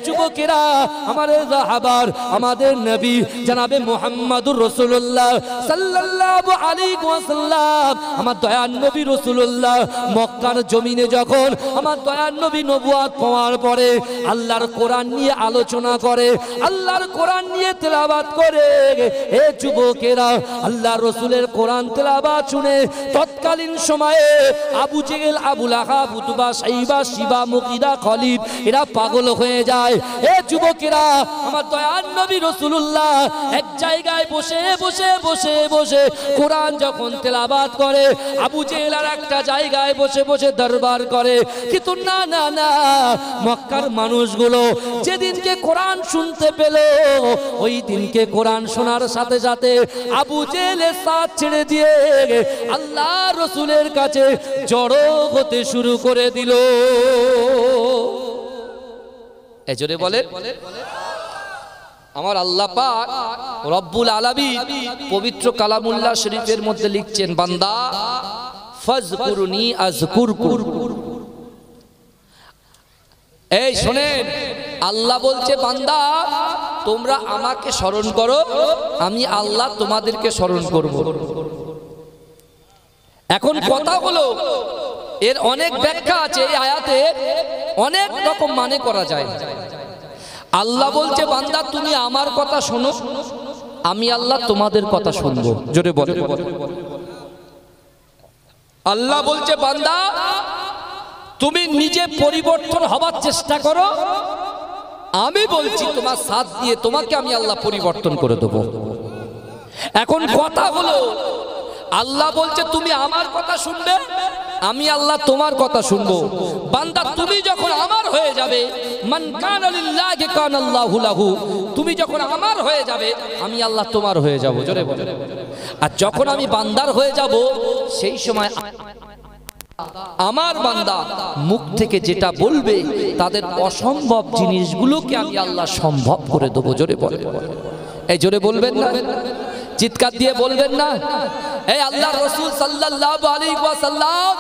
যুবকেরা, আমাদের রাহাবার, আমাদের নবী জনাবে মুহাম্মদুর রাসূলুল্লাহ সাল্লাল্লাহু আলাইহি ওয়াসাল্লাম, আমার দয়ার নবী রাসূলুল্লাহ মক্কার জমিনে যখন আমার দয়ার নবী নবুয়ত পাওয়ার পরে আল্লাহর কোরআন নিয়ে আলোচনা করে, আল্লাহর কোরআন নিয়ে তেলাওয়াত করে, এ যুবকেরা আল্লাহর রাসূলের কোরআন তেলাওয়াত শুনে তৎকালীন সময়ে আবু জেহেল, আবু লাহাব, উতবা, সাইবা, শিবা, মুগীরা, খালিদ এরা পাগল হয়ে যায়। এ যুবকেরা, আমার দয়ার নবী রাসূলুল্লাহ এক জায়গায় বসে বসে বসে বসে কোরআন যখন তেলাওয়াত করে, আবু জেহেল আর একটা জায়গায় বসে বসে দরবার করে। কিন্তু না না না, মক্কার মানুষগুলো যেদিনকে কোরআন শুনতে পেল, ওই দিনকে কোরআন শোনার সাথে সাথে আবু জেহেলের সাথ ছেড়ে দিয়ে আল্লাহ রাসূলের কাছে জড়ো হতে শুরু করে দিল। এজরে বলে আমার আল্লাহ পাক রব্বুল আলামিন পবিত্র কালামুল্লাহ শরীফের মধ্যে লিখছেন, বান্দা ফাজকুরনি আযকুরকুম। এই শোনেন, আল্লাহ বলছে বান্দা তোমরা আমাকে স্মরণ করো, আমি আল্লাহ তোমাদেরকে স্মরণ করব। এখন কথা হলো, এর অনেক ব্যাখ্যা আছে, এই আয়াতে অনেক রকম মানে করা যায়। আল্লাহ বলছে বান্দা তুমি আমার কথা শোনো, আমি আল্লাহ তোমাদের কথা শুনবো। জোরে বলে আল্লাহ বলছে বান্দা তুমি নিজে পরিবর্তন হবার চেষ্টা করো, আমি বলছি তোমার সাথ দিয়ে তোমাকে আমি আল্লাহ পরিবর্তন করে দেবো। এখন কথা হলো, আল্লাহ বলছে তুমি আমার কথা শুনবে, আমি আল্লাহ তোমার কথা শুনবো। বান্দা তুমি যখন আমার হয়ে যাবে, মান কানা লিল্লাহি কানাল্লাহু লাহু, তুমি যখন আমার হয়ে যাবে আমি আল্লাহ তোমার হয়ে যাব। জোরে বলে। আর যখন আমি বান্দার হয়ে যাব, সেই সময় আমার বান্দা মুখ থেকে যেটা বলবে তাদের অসম্ভব জিনিসগুলোকে আমি আল্লাহ সম্ভব করে দেবো। জোরে বলে। এই জোরে বলবেন না, চিৎকার দিয়ে বলবেন না। এই আল্লাহ রাসূল সাল্লাল্লাহু আলাইহি ওয়াসাল্লাম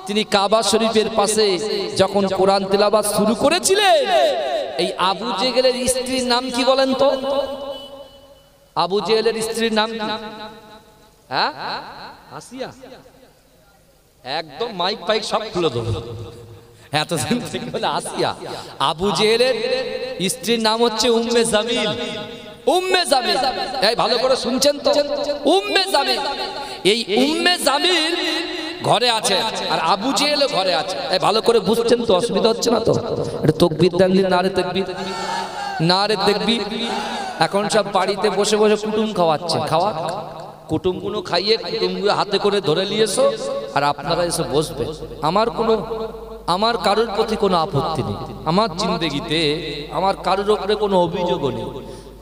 তিনি কাবা শরীফের পাশে যখন কোরআন তেলাওয়াত শুরু করেছিলেন, এই আবু জেহেলের স্ত্রীর নাম কি বলেন তো? আবু জেহেলের স্ত্রীর নাম কি? হ্যাঁ, আসিয়া। একদম মাইক পাইক সব খুলে দেবো, এতদিন থেকে বলে আসিয়া। আবু জেহেলের স্ত্রীর নাম হচ্ছে উম্মে জামিল। উম্মে জামিল, এই ভালো করে শুনছেন তো? উম্মে জামিল। এই উম্মে জামিল ঘরে আছে আর আবু জেহেল ঘরে আছে। এই ভালো করে বুঝছেন তো? অসুবিধা হচ্ছে না তো? এটা তাকবীর দেন, নারে তাকবীর, নারে তাকবীর। এখন সব বাড়িতে বসে বসে কুটুম খাওয়াচ্ছে। খাওয়া কুটুমগুলো খাইয়ে কুটুমগুলো হাতে করে ধরে নিয়েছো আর আপনারা এসে বসবে। আমার কারোর প্রতি কোনো আপত্তি নেই, আমার জিন্দেগিতে আমার কারোর উপরে কোনো অভিযোগও নেই।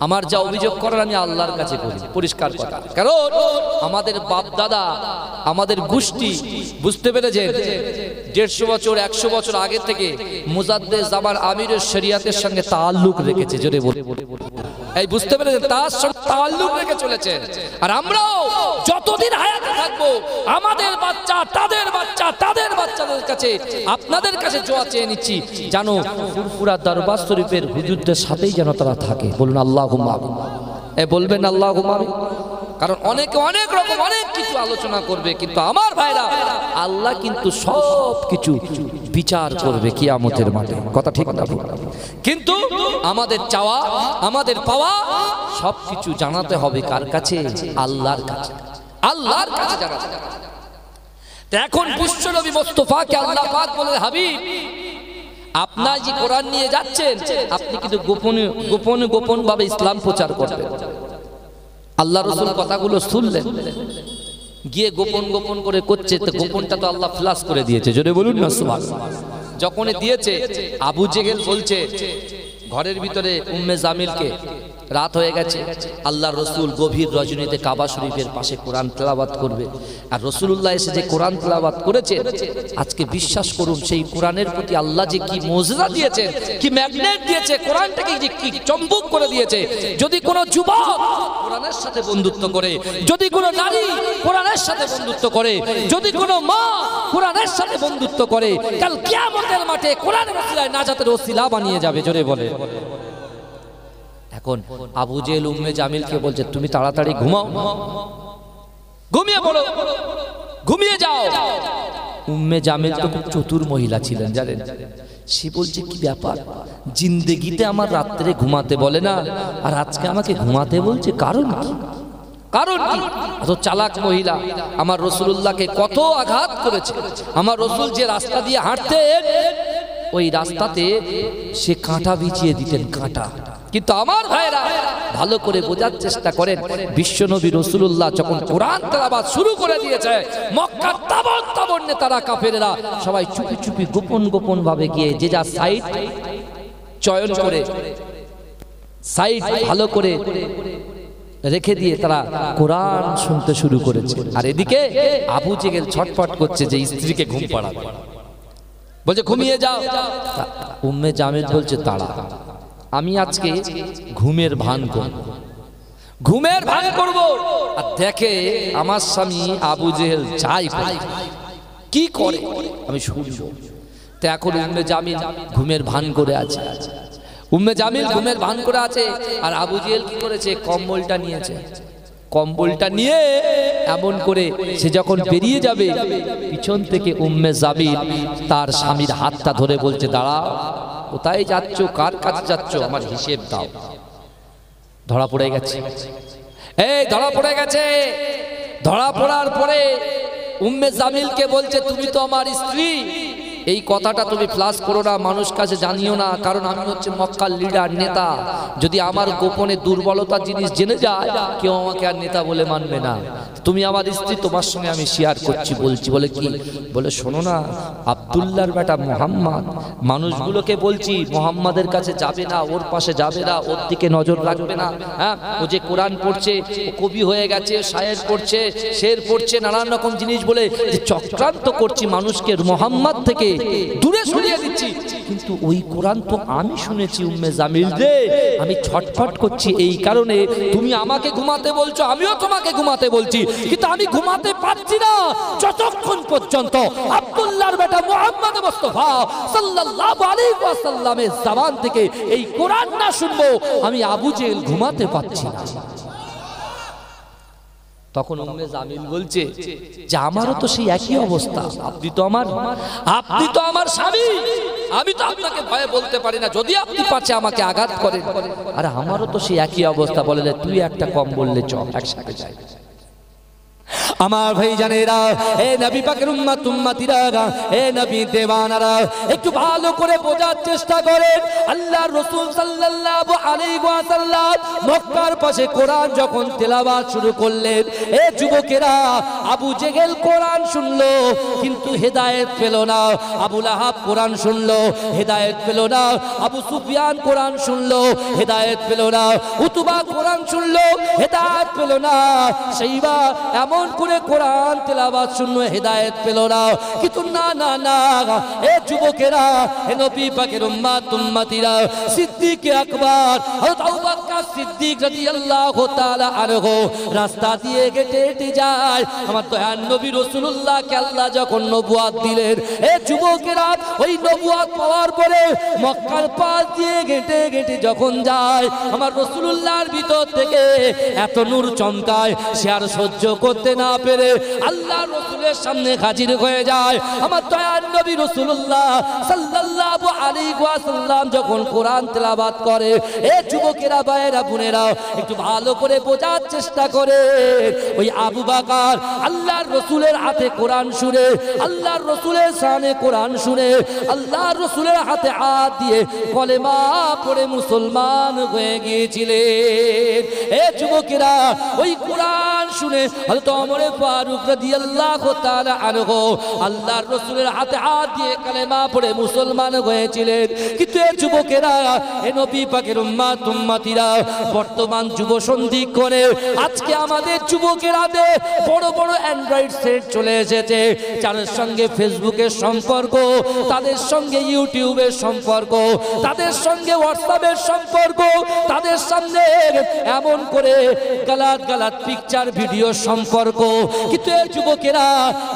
আমার যা অভিযোগ করার আমি আল্লাহর কাছে করি, পরিষ্কার কথা। কারণ আমাদের বাপ দাদা, আমাদের গোষ্ঠী বুঝতে পেরেছে 150 বছর 100 বছর আগে থেকে মুজাদ্দেদ জামান আমিরের শরিয়াতের সঙ্গে তাআল্লুক রেখেছে। জোরে বলে এই বুঝতে পেরেছেন, তার সঙ্গে তাআল্লুক রেখে চলেছে। আর আমরাও যতদিন হায়াতে থাকবো আমাদের বাচ্চা, তাদের বাচ্চা, তাদের বাচ্চাদের কাছে, আপনাদের কাছে দোয়া চেয়ে নিচ্ছি, জানো ফুরফুরা দরবার শরীফের হুজুরদের সাথেই যেন তারা থাকে। বলুন আল্লাহুম্মা আমিন। বলবেন আল্লাহুম্মা আমিন। কারণ অনেকে অনেক রকম অনেক কিছু আলোচনা করবে, কিন্তু আমার ভাইরা আল্লাহ কিন্তু সব কিছু বিচার করবে কিয়ামতের মাঠে। কথা ঠিক না? কিন্তু আমাদের চাওয়া, আমাদের পাওয়া সবকিছু জানাতে হবে কার কাছে? আল্লাহর কাছে। আল্লাহর কাছে জানাতে হবে। এখন বিশ্বনবী মুস্তাফাকে আল্লাহ পাক বলে, হাবিব আপনার যে কোরআন নিয়ে যাচ্ছেন, আপনি কিন্তু গোপন ভাবে ইসলাম প্রচার করবেন। আল্লাহ রাসূল কথাগুলো শুনলেন, গিয়ে গোপন করে করছে, তো গোপনটা তো আল্লাহ ফ্লাশ করে দিয়েছে। জোরে বলুন না সুবহানাল্লাহ। যখনই দিয়েছে, আবু জেহেল বলছে ঘরের ভিতরে উম্মে জামিলকে, রাত হয়ে গেছে, আল্লাহর রসুল গভীর রজনীতে কাবা শরীফের পাশে কোরআন তেলাওয়াত করবে। আর রসুলুল্লাহ এসে যে কোরআন তেলাওয়াত করেছে, আজকে বিশ্বাস করুন সেই কোরআনের প্রতি আল্লাহ যে কি মুজিজা দিয়েছেন, কি ম্যাগনেট দিয়েছে, কোরআনটাকে যে কি চম্বুক করে দিয়েছে। যদি কোনো যুবক কোরআনের সাথে বন্ধুত্ব করে, যদি কোনো নারী কোরআনের সাথে বন্ধুত্ব করে, যদি কোনো মা কোরআনের সাথে বন্ধুত্ব করে, কাল কিয়ামতের মাঠে কোরআনের ওসিলায় নাজাতের ওসিলা বানিয়ে যাবে। জোরে বলে। এখন আবু জেহেল উম্মে জামিলকে বলছে তুমি তাড়াতাড়ি ঘুমাও, ঘুমিয়ে পড়ো, ঘুমিয়ে যাও। উম্মে জামিল তো খুব চতুর মহিলা ছিলেন জানেন। সে বলছে কি ব্যাপার, জিন্দেগিতে আমার রাত্রে ঘুমাতে বলে না, আর আজকে আমাকে ঘুমাতে বলছে, কারণ কি? কারণ কি? এত চালাক মহিলা। আমার রাসূলুল্লাহকে কত আঘাত করেছে। আমার রাসূল যে রাস্তা দিয়ে হাঁটতেন, ওই রাস্তাতে সে কাঁটা বিছিয়ে দিতেন, কাঁটা। কিন্তু আমার ভাইরা ভালো করে বোঝার চেষ্টা করেন, বিশ্বনবী রাসূলুল্লাহ যখন কোরআন তেলাওয়াত শুরু করে দিয়েছে, মক্কার তাবর তাবর নেতারা কাফেররা সবাই চুপি চুপি গোপন গোপন ভাবে গিয়ে যে যা সাইড চয়ন করে, সাইড ভালো করে রেখে দিয়ে তারা কোরআন শুনতে শুরু করেছে। আর এদিকে আবু জেহেল ছটফট করছে যে স্ত্রীকে ঘুম পাড়াবে, বলছে ঘুমিয়ে যাও। উম্মে জামিল বলছে তাড়া, আমি আজকে ঘুমের ভান করব, ঘুমের ভান করব। আর দেখে আমার স্বামী আবু জেহেল যাই কি করে আমি শুনব। তো এখন উম্মে জামিল ঘুমের ভান করে আছে, উম্মে জামিল ঘুমের ভান করে আছে। আর আবু জেহেল কি করেছে, কম্বলটা নিয়েছে, কম্বলটা নিয়ে এমন করে সে যখন বেরিয়ে যাবে, পিছন থেকে উম্মে জামিল তার স্বামীর হাতটা ধরে বলছে দাঁড়া, কোথায় যাচ্ছ, কার কাছে যাচ্ছ, আমার হিসেব দাও। ধরা পড়ে গেছে, এই ধরা পড়ে গেছে। ধরা পড়ার পরে উম্মে জামিলকে বলছে তুমি তো আমার স্ত্রী, এই কথাটা তুমি ফ্লাশ করো না, মানুষ কাছে জানিও না, কারণ আমি হচ্ছে মক্কার লিডার, নেতা। যদি আমার গোপনে দুর্বলতার জিনিস জেনে যায়, কেউ আমাকে আর নেতা বলে মানবে না। তুমি আমার স্ত্রী, তোমার সঙ্গে আমি শেয়ার করছি, বলছি। বলে কি? বলে শোনো না, আব্দুল্লাহর বেটা মুহাম্মদ, মানুষগুলোকে বলছি মুহাম্মাদের কাছে যাবে না, ওর পাশে যাবে না, ওর দিকে নজর রাখবে না। হ্যাঁ, ও যে কোরআন পড়ছে, ও কবি হয়ে গেছে, শায়ের পড়ছে, শের পড়ছে, নানান রকম জিনিস বলে যে চক্রান্ত করছি, মানুষকে মুহাম্মদ থেকে দূরে সরিয়ে দিচ্ছি। কিন্তু ওই কোরআন তো আমি শুনেছি উম্মে জামিল রে, আমি ছটফট করছি এই কারণে। তুমি আমাকে ঘুমাতে বলছো, আমিও তোমাকে ঘুমাতে বলছি, কিন্তু আমি ঘুমাতে পারছি না যতক্ষণ পর্যন্ত আব্দুল্লাহর বেটা মুহাম্মদ মুস্তাফা সাল্লাল্লাহু আলাইহি ওয়াসাল্লামের জবান থেকে এই কোরআন না শুনবো, আমি আবু জেহেল ঘুমাতে পারছি না। তখন উম্মে জামিল বলছে যে আমারও তো সেই একই অবস্থা, আপনি তো আমার স্বামী, আমি তো আপনাকে ভয়ে বলতে পারি না, যদি আপনি পাচ্ছে আমাকে আঘাত করেন। আরে আমারও তো সেই একই অবস্থা। বলে তুই একটা কম বললে চল, একসাথে যাই। আমার ভাই জানেরা, এ নবী পাকের উম্মত উম্মতিরা, এ নবী দেওয়ানারা, একটু ভালো করে বোঝার চেষ্টা করেন। আল্লাহর রাসূল সাল্লাল্লাহু আলাইহি ওয়াসাল্লাম মক্কার পাশে কোরআন যখন তেলাওয়াত শুরু করলেন, এ যুবকেরা, আবু জেহেল কোরআন শুনলো কিন্তু হেদায়েত পেল না। আবু লাহাব কোরআন শুনলো, হেদায়েত পেল না। আবু সুফিয়ান কোরআন শুনলো, হেদায়েত পেল না। উতবা কোরআন শুনলো, হেদায়েত পেল না। সেইবা এমন করে কোরআন তেলাওয়াত শুনলো, হেদায়েত পেল না। কিন্তু না না না, এ যুবকেরা, হে নবী পাকের উম্মত উম্মতিরা, সিদ্দিক আকবর হযরত আবু বকর সিদ্দিক রাদিয়াল্লাহু তাআলা আনহু রাস্তা দিয়ে হেঁটে হেঁটে যায়। আমার দয়ার নবী রাসূলুল্লাহকে আল্লাহ যখন নবুয়ত দিলেন, এ যুবকেরা, ওই নবুয়ত পাওয়ার পরে মক্কার পাশ দিয়ে হেঁটে হেঁটে যখন যায়, আমার রাসূলুল্লাহর ভিতর থেকে এত নূর চমকায়, সে আর সহ্য করতে না পেরে আল্লাহ রাসূলের সামনে হাজির হয়ে যায়। আমার দয়ার নবী রাসূলুল্লাহ সাল্লাল্লাহু আলাইহি ওয়াসাল্লাম যখন কোরআন তেলাওয়াত করে, এ যুবকেরা, ভাইয়েরা, বোনেরা, একটু ভালো করে বোঝার চেষ্টা করে। ওই আবু বকর আল্লাহর রাসূলের হাতে কোরআন শুনে, আল্লাহর রাসূলের সামনে কোরআন শুনে, আল্লাহর রাসূলের হাতে হাত দিয়ে কলেমা পড়ে মুসলমান হয়ে গিয়েছিলেন। এ যুবকেরা, ওই কোরআন আজান শুনে হযরত ওমর ফারুক রাদিয়াল্লাহু তাআলা আনহু আল্লাহর রাসূলের হাতে হাত দিয়ে কালেমা পড়ে মুসলমান হয়েছিলেন। কিন্তু এই যুবকেরা, এই নবী পাকের উম্মতিরা বর্তমান যুব সন্ধি করে আজকে আমাদের যুবকেরা বড় বড় অ্যান্ড্রয়েড সেট চলে এসেছে, যাদের সঙ্গে ফেসবুকের সম্পর্ক, তাদের সঙ্গে ইউটিউবের সম্পর্ক, তাদের সঙ্গে হোয়াটসঅ্যাপের সম্পর্ক, তাদের সামনে এমন করে গালাত গালাত পিকচার ভিডিও সম্পর্ক। কিন্তু এই যুবকেরা,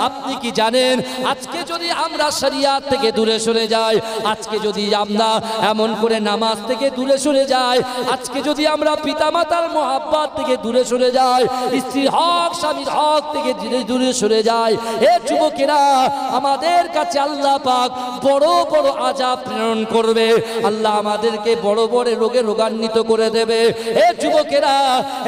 আপনি কি জানেন আজকে যদি আমরা শরিয়াত থেকে দূরে সরে যাই, আজকে যদি আমরা এমন করে নামাজ থেকে দূরে সরে যাই, আজকে যদি আমরা পিতামাতার মহব্বত থেকে দূরে সরে যাই, স্ত্রীর হক স্বামীর হক থেকে দূরে সরে যায়, এ যুবকেরা আমাদের কাছে আল্লাহ পাক বড় বড় আযাব প্রেরণ করবে। আল্লাহ আমাদেরকে বড় বড় রোগে রোগান্বিত করে দেবে। এ যুবকেরা,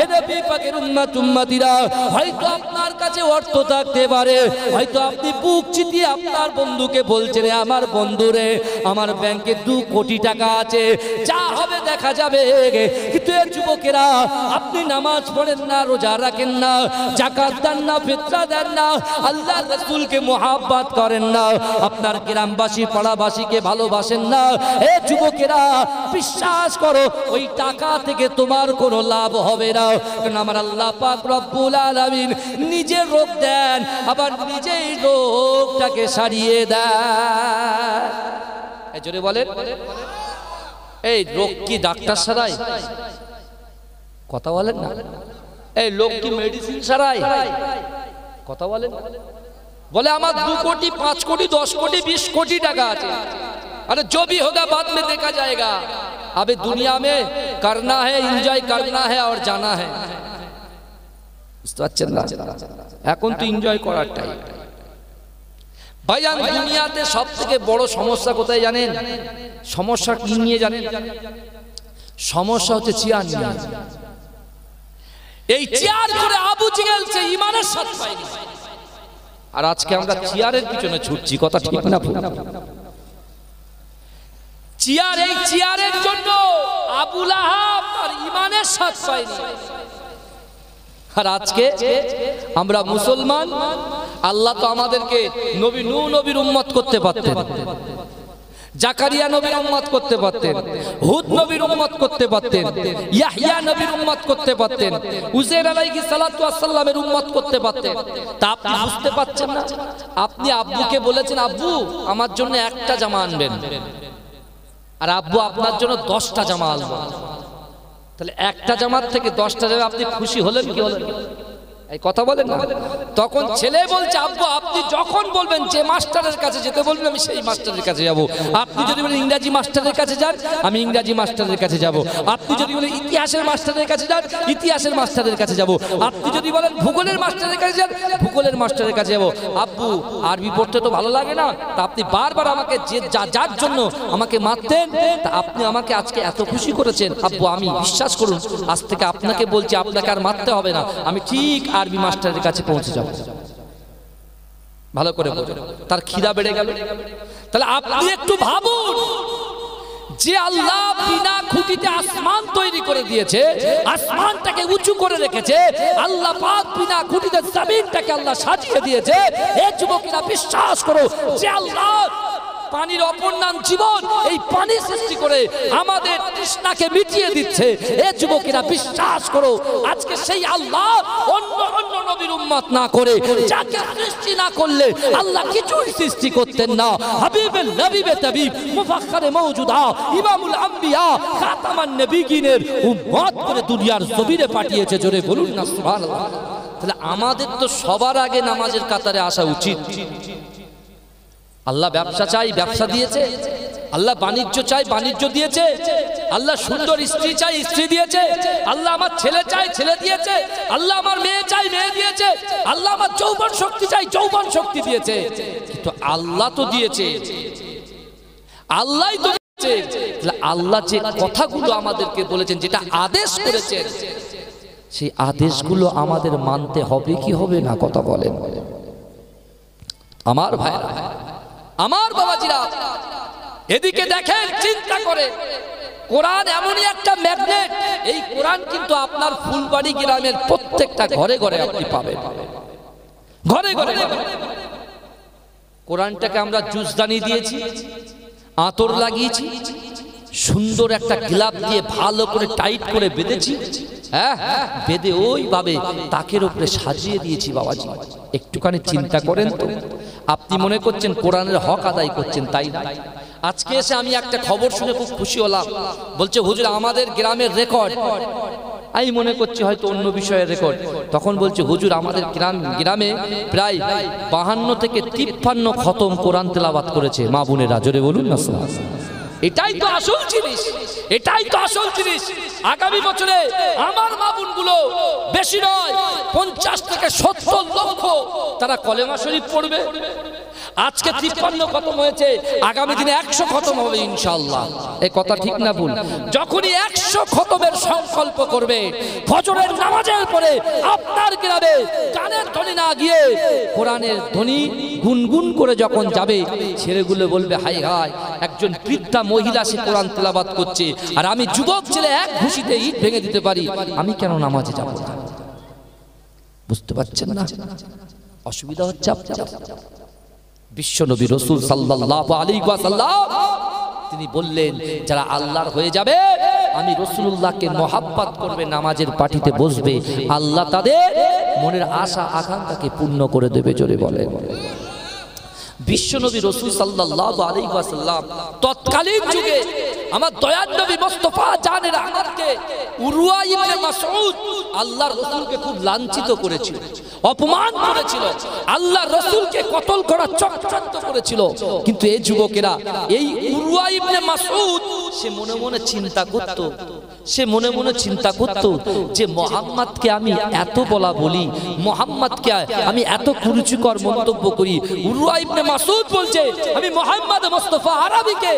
এ নবী পাকের উম্মতিরা, হয়তো আপনার কাছে অর্থ থাকতে পারে, হয়তো আপনি বুক চিতিয়ে আপনার বন্ধুকে বলছেন, আমার বন্ধুরে আমার ব্যাংকে 2 কোটি টাকা আছে, যা হবে দেখা যাবে। কিন্তু এ যুবকেরা, আপনি নামাজ পড়েন না, রোজা রাখেন না, যাকাত দেন না, ফিতরা দেন না, আল্লাহর রাসূলকে মুহাব্বত করেন না, আপনার গ্রামবাসী পাড়াবাসীকে ভালোবাসেন না। এ যুবকেরা, বিশ্বাস করো ওই টাকা থেকে তোমার কোনো লাভ হবে না, কারণ আমার আল্লাহ পাক রব্বুল আলামিন নিজে রোগ দেন, আবার নিজেই রোগটাকে সারিয়ে দেন। এই জোরে বলেন, এই রোগ কি ডাক্তার সারায়? কথা বলেন না। এই লোক কি মেডিসিন সারায়? কথা বলেন। বলে আমার 2 কোটি 5 कोटी 10 कोटी 20 कोटी टाका আছে, अरे जो भी होगा बाद में देखा जाएगा, अभी दुनिया में करना है, एंजॉय करना है और जाना है। বুঝতে পারছেন না? এখন তো এনজয় করার টাইম। ভাইজান, দুনিয়াতে সবথেকে বড় সমস্যা কোথায় জানেন? সমস্যা কি নিয়ে জানেন? সমস্যা হচ্ছে চেয়ার নিয়ে। এই চেয়ার করে আবু জেহেল সে ঈমানের স্বাদ পায়নি, আর আজকে আমরা চেয়ারের পিছনে ছুটছি। কথা ঠিক না? চেয়ার, এই চেয়ারের জন্য আবু লাহাব আর ঈমানের স্বাদ পায়নি। আর আজকে আমরা মুসলমান, আল্লাহ তো আমাদেরকে নবী নূহ নবীর উম্মত করতে পারতেন, জাকারিয়া নবীর উম্মত করতে পারতেন, হুদ নবীর উম্মত করতে পারতেন, ইয়াহইয়া নবীর উম্মত করতে পারতেন, উযাইর আলাইহিস সালাতু ওয়াস সালামের উম্মত করতে পারতেন। তা আপনি বুঝতে পারছেন না? আপনি আব্বুকে বলেছেন, আব্বু আমার জন্য 1টা জামা আনবেন, আর আব্বু আপনার জন্য 10টা জামা আনবে। তাহলে 1টা জামার থেকে 10টা জামা আপনি খুশি হলেন কি হলেন? এই কথা বলেন না। তখন ছেলে বলছে, আব্বু আপনি যখন বলবেন যে মাস্টারের কাছে যেতে বলবেন, আমি সেই মাস্টারের কাছে যাব। আপনি যদি বলেন ইংরেজি মাস্টারের কাছে যান, আমি ইংরেজি মাস্টারের কাছে যাব। আপনি যদি বলেন ইতিহাসের মাস্টারের কাছে যান, ইতিহাসের মাস্টারের কাছে যাব। আপনি যদি বলেন ভূগোলের মাস্টারের কাছে যান, ভূগোলের মাস্টারের কাছে যাব। আব্বু আরবি পড়তে তো ভালো লাগে না, তা আপনি বারবার আমাকে যে যার জন্য আমাকে মারতেন, তা আপনি আমাকে আজকে এত খুশি করেছেন। আব্বু আমি বিশ্বাস করুন, আজ থেকে আপনাকে বলছি, আপনাকে আর মারতে হবে না, আমি ঠিক আরবি মাস্টারের কাছে পৌঁছে যাব। ভালো করে বলুন, তার খিদা বেড়ে গেল। তাহলে আপনি একটু ভাবুন, যে আল্লাহ বিনা খুঁটিতে আসমান তৈরি করে দিয়েছে, আসমানটাকে উঁচু করে রেখেছে, আল্লাহ পাক বিনা খুঁটিতে জমিনটাকে আল্লাহ সাজিয়ে দিয়েছে। এই যুবকেরা বিশ্বাস করো, যে আল্লাহ পানির অপর নাম জীবন, এই পানি সৃষ্টি করে আমাদের তৃষ্ণাকে মিটিয়ে দিচ্ছে। এ যুবকেরা বিশ্বাস করো, আজকে সেই আল্লাহ অন্য অন্য নবীর উম্মত না করে, যাকে সৃষ্টি না করলে আল্লাহ কিছুই সৃষ্টি করতেন না, হাবিবে নবীবে তাবিব মুফাখখারে মওজুদা ইমামুল আম্বিয়া খাতামান নবিয়িনের উম্মত করে দুনিয়ার জমিনে পাঠিয়েছে। জোরে বলুন না সুবহানাল্লাহ। তাহলে আমাদের তো সবার আগে নামাজের কাতারে আসা উচিত। আল্লাহ ব্যবসা চাই, ব্যবসা দিয়েছে। আল্লাহ বাণিজ্য চাই, বাণিজ্য দিয়েছে। আল্লাহ সুন্দর স্ত্রী চাই, স্ত্রী দিয়েছে। আল্লাহ আমার ছেলে চাই, ছেলে দিয়েছে। আল্লাহ আমার মেয়ে চাই, মেয়ে দিয়েছে। আল্লাহ আমার যৌবন শক্তি চাই, যৌবন শক্তি দিয়েছে। কিন্তু আল্লাহ তো দিয়েছে, আল্লাহই তো দিয়েছে। আল্লাহ যে কথাগুলো আমাদেরকে বলেছেন, যেটা আদেশ করেছেন, সেই আদেশগুলো আমাদের মানতে হবে কি হবে না? কথা বলেন আমার ভাইরা, আমার বাবাজিরা। এদিকে দেখেন, চিন্তা করে কোরআন এমনই একটা ম্যাগনেট, এই কোরআন কিন্তু আপনার ফুলবাড়ি গ্রামের প্রত্যেকটা ঘরে ঘরে আপনি পাবেন, ঘরে ঘরে। কোরআনটাকে আমরা জুসদানি দিয়েছি, আতর লাগিয়েছি, সুন্দর একটা গ্লাভ দিয়ে ভালো করে টাইট করে বেঁধেছি, হ্যাঁ বেঁধে ওইভাবে তাকের উপরে সাজিয়ে দিয়েছি। বাবাজি একটুখানি চিন্তা করেন তো, আপনি মনে করছেন কোরআনের হক আদায় করছেন, তাই না? আজকে এসে আমি একটা খবর শুনে খুব খুশি হলাম, বলছে হুজুর আমাদের গ্রামের রেকর্ড। আমি মনে করছি হয়তো অন্য বিষয়ের রেকর্ড। তখন বলছে হুজুর আমাদের গ্রামে প্রায় 52 থেকে 53 খতম কোরআন তেলাওয়াত করেছে মা বোনেরা, জোরে বলুন না। এটাই তো আসল জিনিস, এটাই তো আসল জিনিস। আগামী বছরে আমার মা বোনগুলো বেশি নয় 50 থেকে 70 লক্ষ তারা কলেমা শরীফ পড়বে। আজকে 53 খতম হয়েছে, আগামী দিনে 100 খতম হবে ইনশাআল্লাহ। এই কথা ঠিক না ভুল? যখনই 100 খতমের সংকল্প করবে, ফজরের নামাজের পরে আপনার গ্রামে গানের ধ্বনি না গিয়ে কোরআনের ধ্বনি গুনগুন করে যখন যাবে, ছেলেগুলো বলবে হাই হাই একজন বৃদ্ধা মহিলা সে কোরআন তেলাওয়াত করছে, আর আমি যুবক ছেলে এক ঘুষিতে ইট ভেঙে দিতে পারি, আমি কেন নামাজে যাব না? বুঝতে পারছেন না? অসুবিধা হচ্ছে আপনার। বিশ্বনবী রাসূল সাল্লাল্লাহু আলাইহি ওয়াসাল্লাম তিনি বললেন যারা আল্লাহর হয়ে যাবে, আমি রাসূলুল্লাহকে মহব্বত করবে, নামাজের পাটিতে বসবে, আল্লাহ তাদের মনের আশা আকাঙ্ক্ষাকে পূর্ণ করে দেবে। জোরে বলেন। বিশ্বনবী রাসূল সাল্লাল্লাহু আলাইহি ওয়াসাল্লাম তৎকালীন যুগে আমার দয়ার নবী মুস্তাফা জানে রাহমাতকে উরওয়া ইবনে মাসউদ আল্লাহর রাসূলকে খুব লাঞ্ছিত করেছিল, অপমান করেছিল, আল্লাহর রাসূলকে কতল করার চক্রান্ত করেছিল। কিন্তু এই যুবকেরা, এই উরওয়া ইবনে মাসউদ সে মনে মনে চিন্তা করত, সে মনে মনে চিন্তা করত যে মুহাম্মদকে আমি এত বলা বলি, মুহাম্মদকে আমি এত কুরুচিকর মন্তব্য করি। উরওয়া ইবনে মাসউদ বলছে আমি মুহাম্মদ মুস্তাফা আরবিকে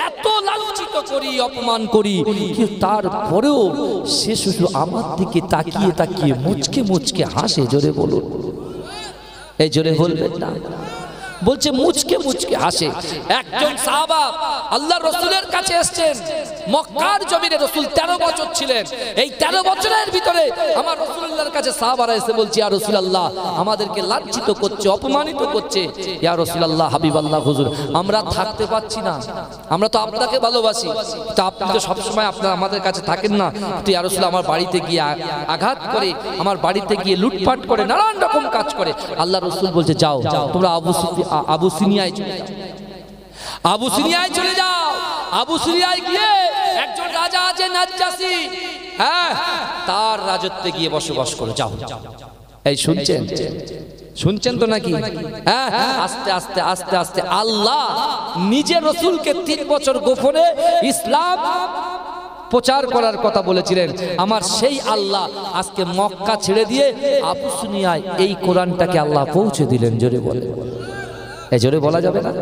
এত লাঞ্ছিত করি, অপমান করি, কিন্তু তারপরেও সে শুধু আমার দিকে তাকিয়ে তাকিয়ে মুচকে মুচকে হাসে। জোরে বলুন, এই জোরে বলবেন না? বলছে মুচকে মুচকে হাসে। একজন সাহাবা আল্লাহর রাসূলের কাছে এসেছেন, মক্কার জমিনে রাসূল 13 বছর ছিলেন। এই 13 বছরের ভিতরে আমার রাসূলুল্লাহর কাছে সাহাবারা এসে বলছে ইয়া রাসূলুল্লাহ আমাদেরকে লাঞ্ছিত করছে, অপমানিত করছে। ইয়া রাসূলুল্লাহ হাবিবাল্লাহ হুজুর আমরা থাকতে পাচ্ছি না, আমরা তো আপনাকে ভালোবাসি, তো আপনি তো সবসময় আপনারা আমাদের কাছে থাকেন না। তো ইয়া রাসূলুল্লাহ আমার বাড়িতে গিয়ে আঘাত করে, আমার বাড়িতে গিয়ে লুটপাট করে, নানান রকম কাজ করে। আল্লাহ রাসূল বলছে যাও তোমরা আবু সিনিয়ায় চলে যাও, আবু সিনিয়ায় চলে যাও। আবু সিনিয়ায় গিয়ে একজন রাজা আছে নাজ্জাসী, হ্যাঁ তার রাজত্বে গিয়ে বসবাস করে যাও। এই শুনছেন, শুনছেন তো নাকি? হ্যাঁ আস্তে আস্তে আস্তে আস্তে আল্লাহ নিজের রাসূলকে 3 বছর গোপনে ইসলাম প্রচার করার কথা বলেছিলেন। আমার সেই আল্লাহ আজকে মক্কা ছেড়ে দিয়ে আবু সিনিয়ায় এই কোরআনটাকে আল্লাহ পৌঁছে দিলেন। জোরে বলে, এই জোরে বলা যাবে না?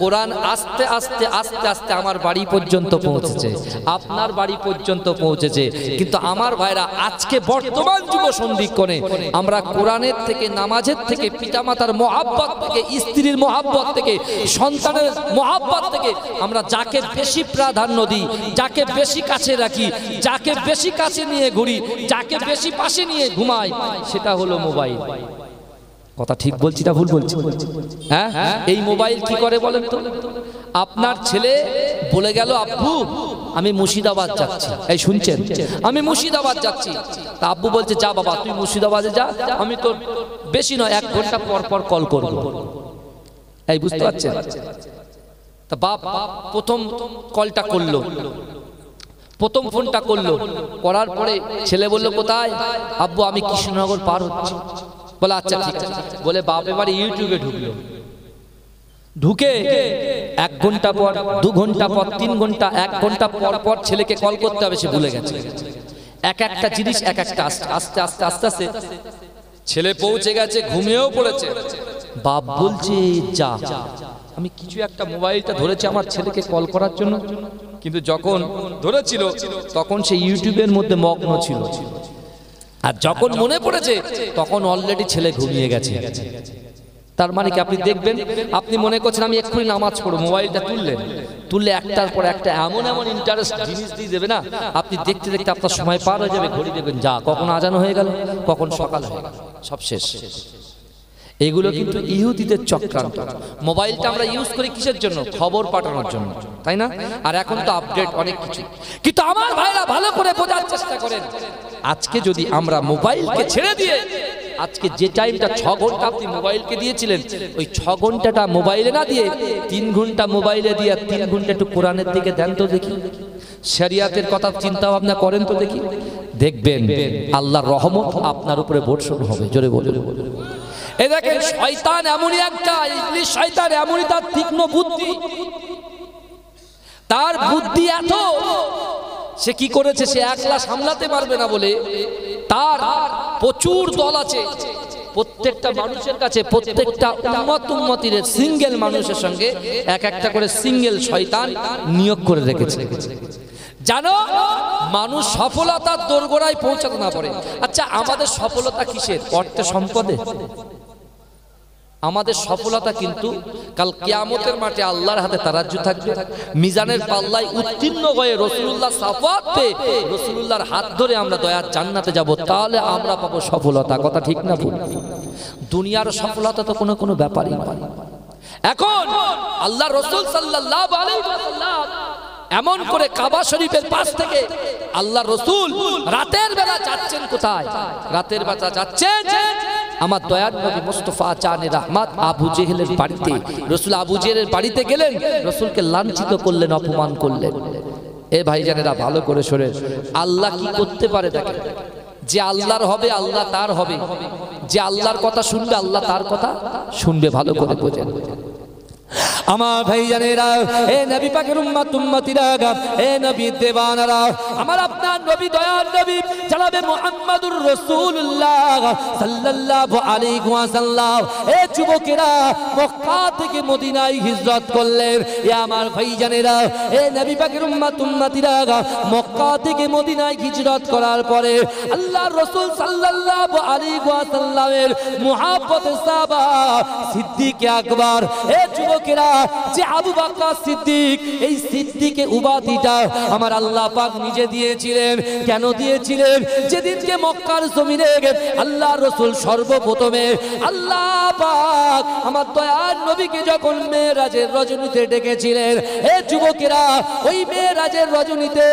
কোরআন আস্তে আস্তে আস্তে আস্তে আমার বাড়ি পর্যন্ত পৌঁছেছে, আপনার বাড়ি পর্যন্ত পৌঁছেছে। কিন্তু আমার ভাইরা আজকে বর্তমান যুব সন্ধিক্ষণে আমরা কোরআনের থেকে, নামাজের থেকে, পিতামাতার মহাব্বত থেকে, স্ত্রীর মহাব্বত থেকে, সন্তানের মহাব্বত থেকে আমরা যাকে বেশি প্রাধান্য দিই, যাকে বেশি কাছে রাখি, যাকে বেশি কাছে নিয়ে ঘুরি, যাকে বেশি পাশে নিয়ে ঘুমাই, সেটা হলো মোবাইল। কথা ঠিক বলছি না ভুল বলছি? হ্যাঁ এই মোবাইল কি করে বলেন তো? আপনার ছেলে বলে গেল আব্বু আমি মুর্শিদাবাদ যাচ্ছি, এই শুনছেন, আমি মুর্শিদাবাদ যাচ্ছি। তা আব্বু বলছে যা বাবা তুই মুর্শিদাবাদে যা, আমি তো বেশি নয় 1 ঘন্টা পর পর কল করব। এই বুঝতে পারছেন? তা বাপ প্রথম কলটা করলো, প্রথম ফোনটা করলো, করার পরে ছেলে বলল কোথায়? আব্বু আমি কৃষ্ণনগর পার হচ্ছি। বলে আচ্ছা ঠিক আছে। বলে বাপ এবার ইউটিউবে ঢুকলো, ঢুকে 1 ঘন্টা পর, 2 ঘন্টা পর, 3 ঘন্টা, 1 ঘন্টা পর পর ছেলেকে কল করতে হবে, সে ভুলে গেছে। এক একটা জিনিস এক একটা আস্তে আস্তে আস্তে আস্তে আস্তে ছেলে পৌঁছে গেছে, ঘুমিয়েও পড়েছে। বাপ বলছে যা আমি কিছু একটা মোবাইলটা ধরেছি আমার ছেলেকে কল করার জন্য, কিন্তু যখন ধরেছিল তখন সে ইউটিউবের মধ্যে মগ্ন ছিল, আর যখন মনে পড়েছে তখন অলরেডি ছেলে ঘুমিয়ে গেছে। তার মানে কি আপনি দেখবেন, আপনি মনে করছেন আমি এক্ষুনি নামাজ পড়ব, মোবাইলটা তুললে একটার পর একটা এমন এমন ইন্টারেস্ট জিনিস দিয়ে দেবে না, আপনি দেখতে দেখতে আপনার সময় পার হয়ে যাবে, ঘড়ি দেখবেন যা কখন আজান হয়ে গেল, কখন সকাল হয়ে গেল, সব শেষ। এগুলো কিন্তু ইহুদিদের চক্রান্ত। মোবাইলটা আমরা ইউজ করি কিসের জন্য? খবর পাঠানোর জন্য, তাই না? আর এখন তো আপডেট অনেক কিছু। কিন্তু আমার ভাইরা ভালো করে বোঝার চেষ্টা করেন, আজকে যদি আমরা মোবাইলকে ছেড়ে দিয়ে, আজকে যে টাইমটা 6 ঘন্টা আপনি মোবাইলকে দিয়েছিলেন, ওই 6 ঘন্টাটা মোবাইলে না দিয়ে 3 ঘন্টা মোবাইলে দিয়ে 3 ঘন্টা একটু কোরআনের দিকে দেন তো দেখি, শরিয়াতের কথা চিন্তা ভাবনা করেন তো দেখি, দেখবেন আল্লাহর রহমত আপনার উপরে বর্ষণ হবে। জোরে বলুন। এই দেখেন শয়তান এমনই একটা, ইবলিস শয়তান এমনই, তার তীক্ষ্ণ বুদ্ধি, তার বুদ্ধি এত, সে কি করেছে, সে একলা সামলাতে পারবে না বলে তার প্রচুর দল আছে, প্রত্যেকটা মানুষের কাছে, প্রত্যেকটা উম্মতির সিঙ্গেল মানুষের সঙ্গে একটা করে সিঙ্গেল শয়তান নিয়োগ করে রেখেছে, জানো মানুষ সফলতার দোরগোড়ায় পৌঁছাতে না পারে। আচ্ছা, আমাদের সফলতা কিসের? অর্থে, সম্পদে? আমাদের সফলতা কিন্তু কাল কিয়ামতের মাঠে আল্লাহর হাতে তারাজ্জু থাকবে, মিজানের পাল্লায় উত্তীর্ণ হয়ে রাসূলুল্লাহ সাফাত পেয়ে রাসূলুল্লাহর হাত ধরে আমরা দয়ার জান্নাতে যাব, তাহলে আমরা পাবো সফলতা। কথা ঠিক না ভুল? দুনিয়ার সফলতা তো কোনো ব্যাপারই নয়। এখন আল্লাহ রাসূল সাল্লাল্লাহু আলাইহি ওয়াসাল্লাম এমন করে কাবা শরীফের পাশ থেকে আল্লাহ রাসূল রাতের বেলা যাচ্ছেন। কোথায়? রাতের বেলা যাচ্ছেন আমার দয়ার নবী মুস্তাফা জানে রহমত আবু জেহেলের বাড়িতে। রাসূল আবু জেহেলের বাড়িতে গেলেন, রাসূলকে লাঞ্ছিত করলেন, অপমান করলেন। এ ভাইজানেরা ভালো করে শোনেন, আল্লাহ কি করতে পারে দেখেন। যে আল্লাহর হবে আল্লাহ তার হবে, যে আল্লাহর কথা শুনবে আল্লাহ তার কথা শুনবে। ভালো করে বোঝেন আমার ভাইজানেরা, এ নবী পাকের উম্মতিরা, এ নবী দেওয়ানারা, আমার আপনার নবী দয়ার নবী জনাবে মুহাম্মদুর রাসূলুল্লাহ সাল্লাল্লাহু আলাইহি ওয়াসাল্লাম, এ যুবকেরা মক্কা থেকে মদিনায় হিজরত করলেন। এ আমার ভাইজানেরা, এ নবী পাকের উম্মতিরা, মক্কা থেকে মদিনায় হিজরত করার পরে আল্লাহর রাসূল সাল্লাল্লাহু আলাইহি ওয়াসাল্লামের মুহাব্বতের সাহাবা সিদ্দিক আকবর, এ যুবকেরা, যে আবু বকর সিদ্দিক, এই সিদ্দিকের উপাধিটা আমার আল্লাহ পাক নিজে দিয়েছিলেন। কেন দিয়েছিলেন? যেদিনকে মক্কার জমিনে আল্লাহর রাসূল সর্বপ্রথমে আল্লাহ পাক আমার দয়ার নবীকে যখন মেরাজের রজনীতে ডেকেছিলেন, এ যুবকেরা, ওই মেরাজের রজনীতে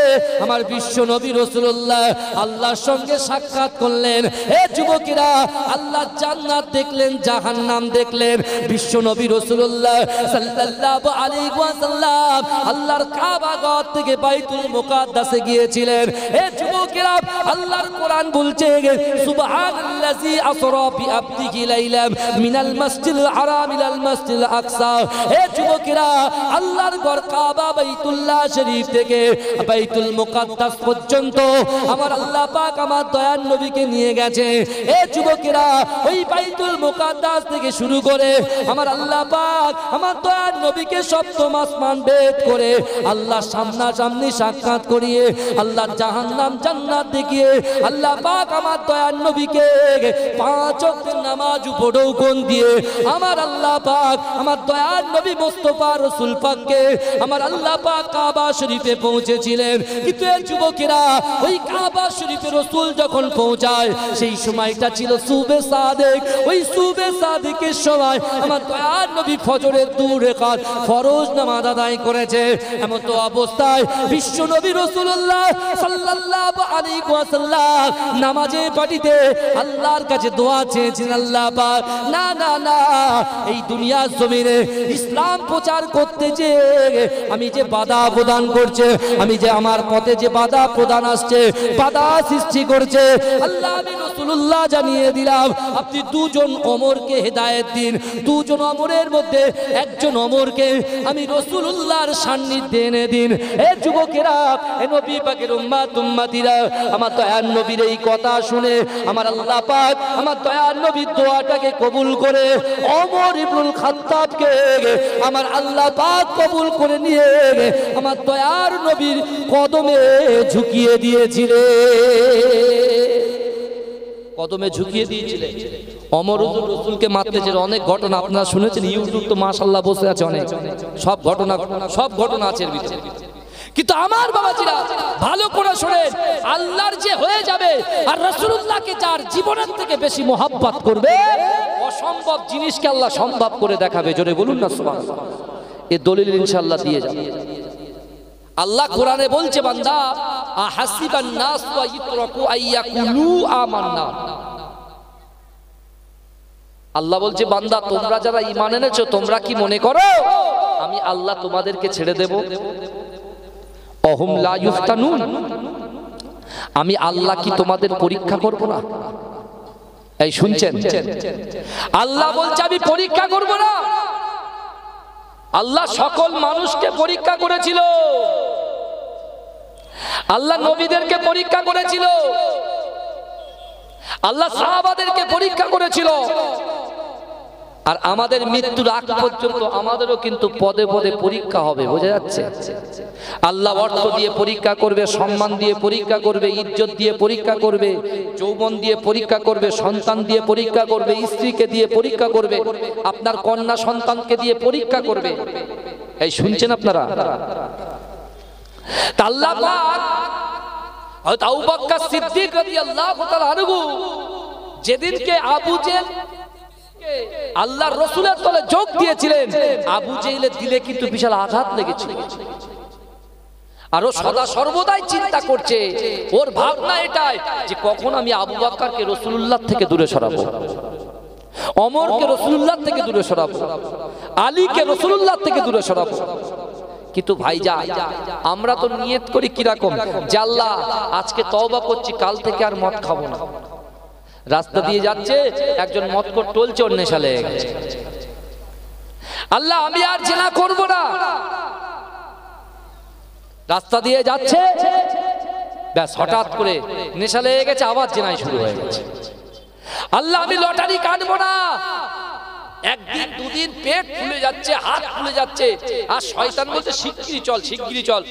আমার বিশ্ব নবী রাসূলুল্লাহ আল্লাহর সঙ্গে সাক্ষাৎ করলেন। এ যুবকেরা, আল্লাহ জান্নাত দেখলেন, জাহান্নাম দেখলেন। বিশ্ব নবী রাসূলুল্লাহ সাল্লাল্লাহু আলাইহি ওয়াসাল্লাম আল্লাহর কাবা ঘর থেকে বাইতুল মুকাদ্দাসে গিয়েছিলেন। এ যুবকেরা, আল্লাহর কোরআন বলছে সুবহানাল্লাযী আসরা বিআবদিহি লাইলাম মিনাল মাসজিদিল হারাম ইলাল মাসজিদিল আকসা। এ যুবকেরা, আল্লাহর ঘর কাবা বাইতুল্লাহ শরীফ থেকে বাইতুল মুকাদ্দাস পর্যন্ত আমার আল্লাহ পাক আমার দয়ার নবীকে নিয়ে গেছে। এ যুবকেরা, ওই বাইতুল মুকাদ্দাস থেকে শুরু করে আমার আল্লাহ পাক আমার দয়ার নবীকে সপ্তম আসমান ভেদ করে আল্লাহ সামনাসামনি সাক্ষাৎ করিয়ে আল্লাহ জাহান্নাম জান্নাত দেখিয়ে আল্লাহ পাক আমার দয়ার নবীকে 5 ওয়াক্তের নামাজ উপঢৌকন দিয়ে আমার আল্লাহ পাক আমার দয়ার নবী মুস্তাফা রাসূল পাককে আমার আল্লাহ পাক কাবা শরীফে পৌঁছেছিলেন। কিন্তু এই যুবকেরা, ওই কাবা শরীফে রাসূল যখন পৌঁছায়, সেই সময়টা ছিল সুবে সাদেক। ওই সুবে সাদেকের সময় আমার দয়ার নবী ফজরের 2 রাকাত ফরজ নামাজ আদায় করেছে। এমন তো অবস্থায় বিশ্ব নবী রাসূলুল্লাহ সাল্লাল্লাহু আলাইহি ওয়াসাল্লাম নামাজে পাঠিতে আল্লাহর কাছে দোয়া চেয়েছেন, আল্লাহ পাক না না না, এই দুনিয়ার জমিনে ইসলাম প্রচার করতে যে আমি যে বাধা প্রদান করছে, আমি যে আমার পথে যে বাধা প্রদান আসছে, বাধা সৃষ্টি করছে, আল্লাহ আমি রাসূলুল্লাহ জানিয়ে দিলাম, আপনি 2 জন ওমরকে হেদায়েত দিন। 2 জন ওমরের মধ্যে একজন ওমরকে আমি রাসূলুল্লাহর সান্নিধ্যে এনে দিন। এ যুবকেরা, এ নবী পাকের উম্মতিরা, আমার দয়ার নবীর এই কথা শুনে আমার আল্লাহ পাক আমার দয়ার নবীর দোয়াটাকে কবুল করে ওমর ইবনুল খাত্তাবকে আমার আল্লাহ পাক কবুল করে নিয়ে আমার দয়ার নবীর কদমে ঝুঁকিয়ে দিয়েছিলেন। কদমে ঝুঁকিয়ে দিয়েছিলেন। ওমর রাসূলকে মারতে যে অনেক ঘটনা আপনারা শুনেছেন, ইউটিউব তো মাশাআল্লাহ বসে আছে অনেক, সব ঘটনা আছে এর ভিতরে। কিন্তু আমার বাবাজিরা ভালো করে শুনেন, আল্লাহর যে হয়ে যাবে আর রাসূলুল্লাহকে যার জীবনের থেকে বেশি মোহাব্বত করবে, অসম্ভব জিনিসকে আল্লাহ সম্ভব করে দেখাবে। জোরে বলুন না সুবহানাল্লাহ। এই দলিল ইনশাআল্লাহ দিয়ে যাবে। আল্লাহ কোরআনে বলছে, বান্দা আহাসিবান নাস ওয়া ইতরাকু আইয়াকুলু আমান্না। আল্লাহ বলছে, বান্দা তোমরা যারা ঈমান এনেছো, তোমরা কি মনে করো আমি আল্লাহ তোমাদেরকে ছেড়ে দেব? অহুম লা ইফতানুন, আমি আল্লাহ কি তোমাদের পরীক্ষা করব না? এই শুনছেন, আল্লাহ বলছে আমি পরীক্ষা করব না। আল্লাহ সকল মানুষকে পরীক্ষা করেছিল, আল্লাহ নবীদেরকে পরীক্ষা করেছিল, আল্লাহ সাহাবাদেরকে পরীক্ষা করেছিল। আর আমাদের মৃত্যুর আগ পর্যন্ত আমাদেরও কিন্তু পদে পদে পরীক্ষা হবে, বোঝা যাচ্ছে? আল্লাহ অর্থ দিয়ে পরীক্ষা করবে, সম্মান দিয়ে পরীক্ষা করবে, ইজ্জত দিয়ে পরীক্ষা করবে, যৌবন দিয়ে পরীক্ষা করবে, সন্তান দিয়ে পরীক্ষা করবে, স্ত্রীকে দিয়ে পরীক্ষা করবে, আপনার কন্যা সন্তানকে দিয়ে পরীক্ষা করবে। এই শুনছেন আপনারা? আল্লাহ পাক হযরত আবু বকর সিদ্দিক রাদিয়াল্লাহু তাআলা আনহু যেদিনকে আবু জেহেল আল্লাহর রাসূলের তলে যোগ দিয়েছিলেন, আবু জেহেলের দিলে কিন্তু বিশাল আঘাত লেগেছিল। আর ও সদা সর্বদাই চিন্তা করছে, ওর ভাবনা এটাই যে কখন আমি আবু বকরকে রাসূলুল্লাহ থেকে দূরে সরাবো, ওমরকে রাসূলুল্লাহ থেকে দূরে সরাবো, আলীকে রাসূলুল্লাহ থেকে দূরে সরাবো। কিন্তু ভাইজান আমরা তো নিয়ত করি কিরকম, যে আল্লাহ আজকে তওবা করছি, কাল থেকে আর মদ খাবো না। রাস্তা দিয়ে যাচ্ছে একজন মদখোর টলছে, ওর নেশা লেগে গেছে, আল্লাহ আমি আর জিনা করব না। রাস্তা দিয়ে যাচ্ছে, ব্যাস হঠাৎ করে নেশা লেগে গেছে, আবার জিনাই শুরু হয়ে গেছে। আল্লাহ আমি লটারি কাটবো না। একদিন দুদিন পেট ফুলে যাচ্ছে, হাত ফুলে যাচ্ছে, আর শয়তান বলছে শিগগিরই চল, শিগগিরই চল।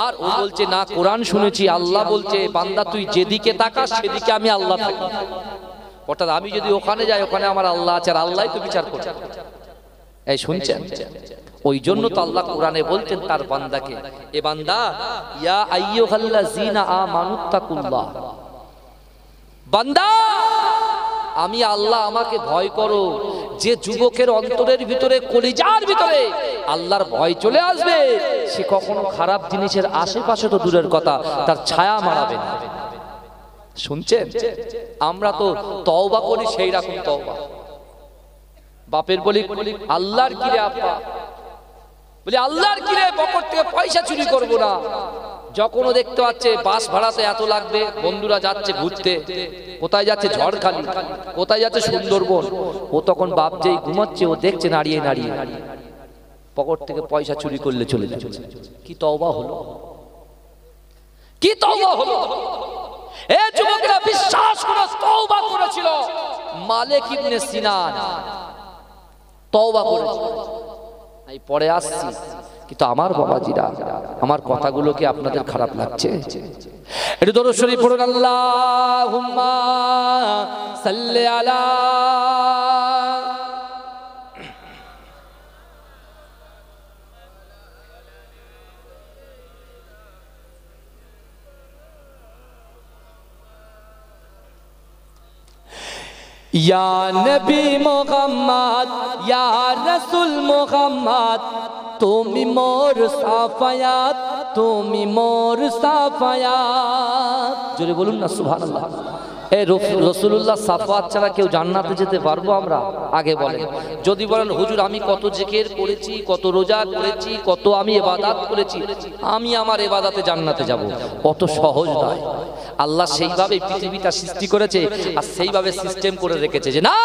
আর ও বলছে না, কোরআন শুনেছি, আল্লাহ বলছে বান্দা তুই যেদিকে তাকাস সেদিকে আমি আল্লাহ থাকি। অর্থাৎ আমি যদি ওখানে যাই, ওখানে আমার আল্লাহ আছে, আর আল্লাহই তো বিচার করছে। এই শুনছেন? ওই জন্য তো আল্লাহ কোরআনে বলছেন তার বান্দাকে, এ বান্দা ইয়া আইয়ুহাল্লাযীনা আমানুত্তাকুল্লাহ, বান্দা আমি আল্লাহ, আমাকে ভয় করো। যে যুবকের অন্তরের ভিতরে, কলিজার ভিতরে আল্লাহর ভয় চলে আসবে, সে কখনো খারাপ জিনিসের আশেপাশে তো দূরের কথা, তার ছায়া মারাবে না। শুনছেন? আমরা তো তওবা করি সেই রকম তওবা। বাপের বলি আল্লাহর কিরে আব্বা, বলি আল্লাহর কিরে বকর থেকে পয়সা চুরি করব না। যখনও দেখতে পাচ্ছে বাস ভাড়াতে এত লাগবে, বন্ধুরা যাচ্ছে ঘুরতে, কোথায় যাচ্ছে ঝড়খালি, কোথায় যাচ্ছে সুন্দরবন, ও তখন বাপ যেই ঘুমাচ্ছে ও দেখছে নাড়িয়ে নাড়িয়ে পকেট থেকে পয়সা চুরি করলে চলে যাচ্ছে। কি তওবা হলো, কি তওবা হলো! এ যুবকেরা বিশ্বাস করে তওবা করেছিল, মালিক ইবনে সিনান তওবা করেছিল। এই পরে আসছি, কিন্তু আমার বাবাজিরা আমার কথাগুলো কি আপনাদের খারাপ লাগছে? একটু দরুদ শরীফ পড়ুন, আল্লাহুম্মা সাল্লি আলা ইয়া নবী মুহাম্মদ, ইয়া রাসূল মুহাম্মদ, তুমি মোর সাফায়াত, তুমি মোর সাফায়াত। জোরে বলুন না সুবহানাল্লাহ। এই রাসূলুল্লাহ সাফায়াত ছাড়া কেউ জান্নাতে যেতে পারবো আমরা? আগে বলেন। যদি বলেন হুজুর আমি কত জিকির করেছি, কত রোজা করেছি, কত আমি ইবাদত করেছি, আমি আমার ইবাদতে জান্নাতে যাব, অত সহজ নয়। আল্লাহ সেইভাবে পৃথিবীটা সৃষ্টি করেছে আর সেইভাবে সিস্টেম করে রেখেছে যে না,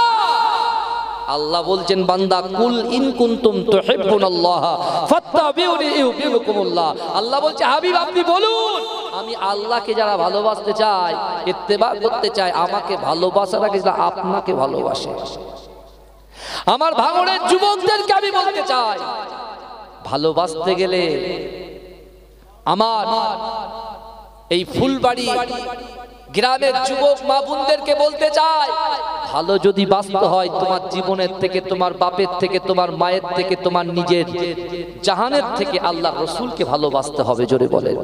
আল্লাহ বলছেন বান্দা কুল ইন কুনতুম তুহিব্বুনাল্লাহ ফাত্তাবিউনি ইউহিব্বুকুমুল্লাহ। আল্লাহ বলছে হাবিব আপনি বলুন, আমি আল্লাহকে যারা ভালোবাসতে চায়, ইত্তেবা করতে চায়, আমাকে ভালোবাসার আগে যারা আপনাকে ভালোবাসে। আমার ভাঙড়ের যুবকদেরকে আমি বলতে চাই, ভালোবাসতে গেলে আমার এই ফুলবাড়ি গ্রামের যুবক মা বোনদেরকে বলতে চাই, ভালো যদি বাঁচতে হয় তোমার জীবনের থেকে, তোমার বাপের থেকে, তোমার মায়ের থেকে, তোমার নিজের জাহানের থেকে আল্লাহ রসুলকে ভালোবাসতে হবে। জোরে বলেন।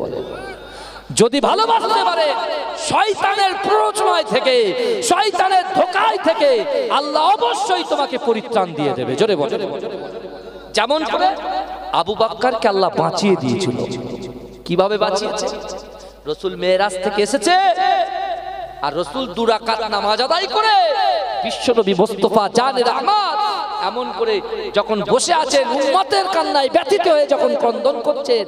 যদি ভালোবাসতে পারে শয়তানের প্ররোচনায় থেকে, শয়তানের ধোঁকায় থেকে আল্লাহ অবশ্যই তোমাকে পরিত্রাণ দিয়ে দেবে। জোরে বলেন। যেমন করে আবু বকরকে আল্লাহ বাঁচিয়ে দিয়েছিল। কিভাবে বাঁচিয়েছে? রসুল মেরাজ থেকে এসেছে, আর রসুল 2 রাকাত নামাজ আদায় করে বিশ্বনবী মুস্তাফা জানে রহমত এমন করে যখন বসে আছেন, উম্মতের কান্নায় ব্যথিত হয়ে যখন ক্রন্দন করছেন,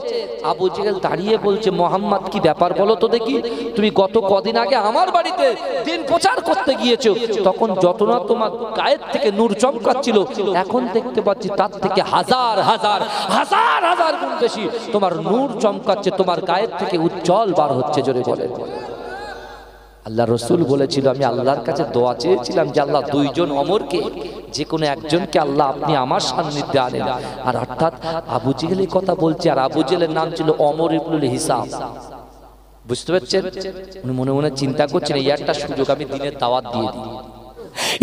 আবু জেহেল দাঁড়িয়ে বলছে, মোহাম্মদ কি ব্যাপার বলো তো দেখি, তুমি গত কদিন আগে আমার বাড়িতে দিন প্রচার করতে গিয়েছো, তখন যত না তোমার গায়ের থেকে নূর চমকাচ্ছিল, এখন দেখতে পাচ্ছি তার থেকে হাজার হাজার হাজার হাজার গুণ বেশি তোমার নূর চমকাচ্ছে, তোমার গায়ের থেকে উজ্জ্বল বার হচ্ছে। জোরে বলে। আল্লাহ রসুল বলেছিল, আমি আল্লাহর কাছে দোয়া চেয়েছিলাম যে আল্লাহ 2 জন অমরকে যে কোনো একজনকে আল্লাহ আপনি আমার সান্নিধ্যে আনেন। আর অর্থাৎ আবু জেহেলের কথা বলছে, আর আবু জেহেলের নাম ছিল ওমর ইবনুল হিসাম। বুঝতে পারছেন? উনি মনে মনে চিন্তা করছেন, এই একটা সুযোগ আমি দিনের দাওয়াত দিয়ে দিই।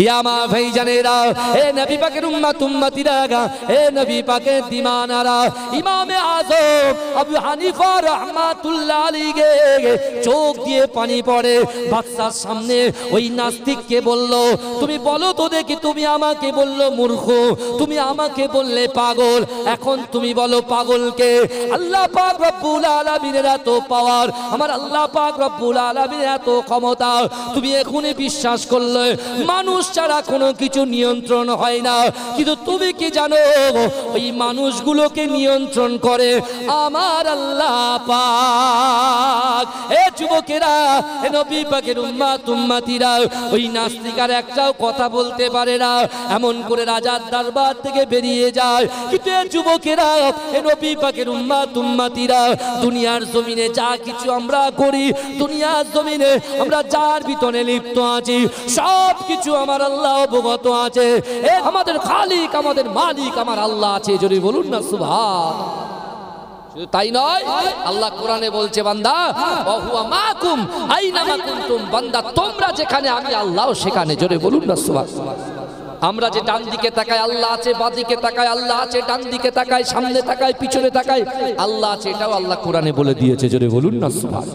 ইয়া মা ভাইজানেরা, হে নবী পাকের উম্মত উম্মতিরা, হে নবী পাকের দিমানারা, ইমামে আযম আবু হানিফা রাহমাতুল্লাহ আলাইহি চোখ দিয়ে পানি পড়ে বাদশার সামনে ওই নাস্তিককে বলল, তুমি বলো তো দেখি, তুমি আমাকে বললো মূর্খ, তুমি আমাকে বললে পাগল, এখন তুমি বলো পাগলকে? আল্লাহ পাক রব্বুল আলামিনের এত পাওয়ার, আমার আল্লাহ পাক রব্বুল আলামিনের এত ক্ষমতা, তুমি এখনই বিশ্বাস করলে মানুষ ছাড়া কোনো কিছু নিয়ন্ত্রণ হয় না, কিন্তু তুমি কি জানো ওই মানুষগুলোকে নিয়ন্ত্রণ করে আমার আল্লাহ পাক। এ যুবকেরা, এ নবী পাকের উম্মত উম্মতিরা, ওই নাস্তিকার একটাও কথা বলতে পারে না, এমন করে রাজার দরবার থেকে বেরিয়ে যায়। কিন্তু এ যুবকেরা, এ নবী পাকের উম্মত উম্মতিরা, দুনিয়ার জমিনে যা কিছু আমরা করি, দুনিয়ার জমিনে আমরা যার ভিতরে লিপ্ত আছি, সব কিছু আমার আল্লাহ অবগত আছে। এ আমাদের খালিক, আমাদের মালিক, আমার আল্লাহ আছে। যদি বলুন না সুবহান। শুধু তাই নয়, আল্লাহ কোরআনে বলছে, বান্দা ওয়াহুয়া মাকুম আইনামা কুনতুম, বান্দা তোমরা যেখানে আমি আল্লাহ সেখানে। জোরে বলুন না সুবহান। আমরা যে ডান দিকে তাকাই আল্লাহ আছে, বাঁ দিকে তাকাই আল্লাহ আছে, ডান দিকে তাকাই, সামনে তাকাই, পিছনে তাকাই, আল্লাহ আছে, এটাও আল্লাহ কোরআনে বলে দিয়েছে। জোরে বলুন না সুবহান।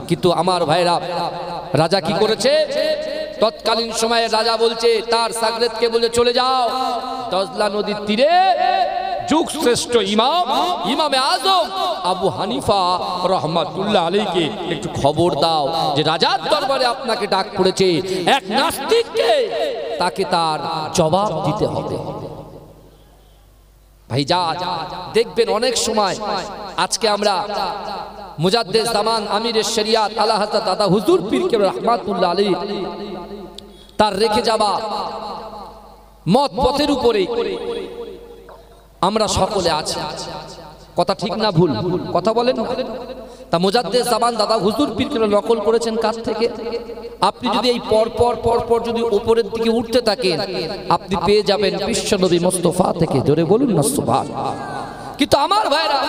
কিন্তু আমার ভাইরা, রাজা কি করেছে? তৎকালীন সময়ে রাজা বলছে তার সাগরেদকে বলে, চলে যাও দজলা নদীর তীরে যুগ শ্রেষ্ঠ ইমাম, ইমামে আজম আবু হানিফা রহমাতুল্লাহ আলাইহিকে একটু খবর দাও যে রাজার দরবারে আপনাকে ডাক পড়েছে, এক নাস্তিককে, তাকে তার জবাব দিতে হবে। ভাই যা দেখবেন অনেক সময় আজকে আমরা মুজাদ্দিদ জামান আমিরের শরিয়াত আলা হযরত দাদা হুজুর পীর কেবলা রাহমাতুল্লাহ আলাইহি তার রেখে যাওয়া মত পথের উপরে আমরা সকলে আছি। কথা ঠিক না ভুল? কথা বলেন না। তা মুজাদ্দিদ জামান দাদা হুজুর পীর কেবলা নকল করেছেন কাছ থেকে? আপনি যদি এই পর যদি উপরের দিকে উঠতে থাকেন, আপনি পেয়ে যাবেন বিশ্বনবী মুস্তাফা থেকে। জোরে বলুন না সুবহান। কিন্তু আমার ভাইরা,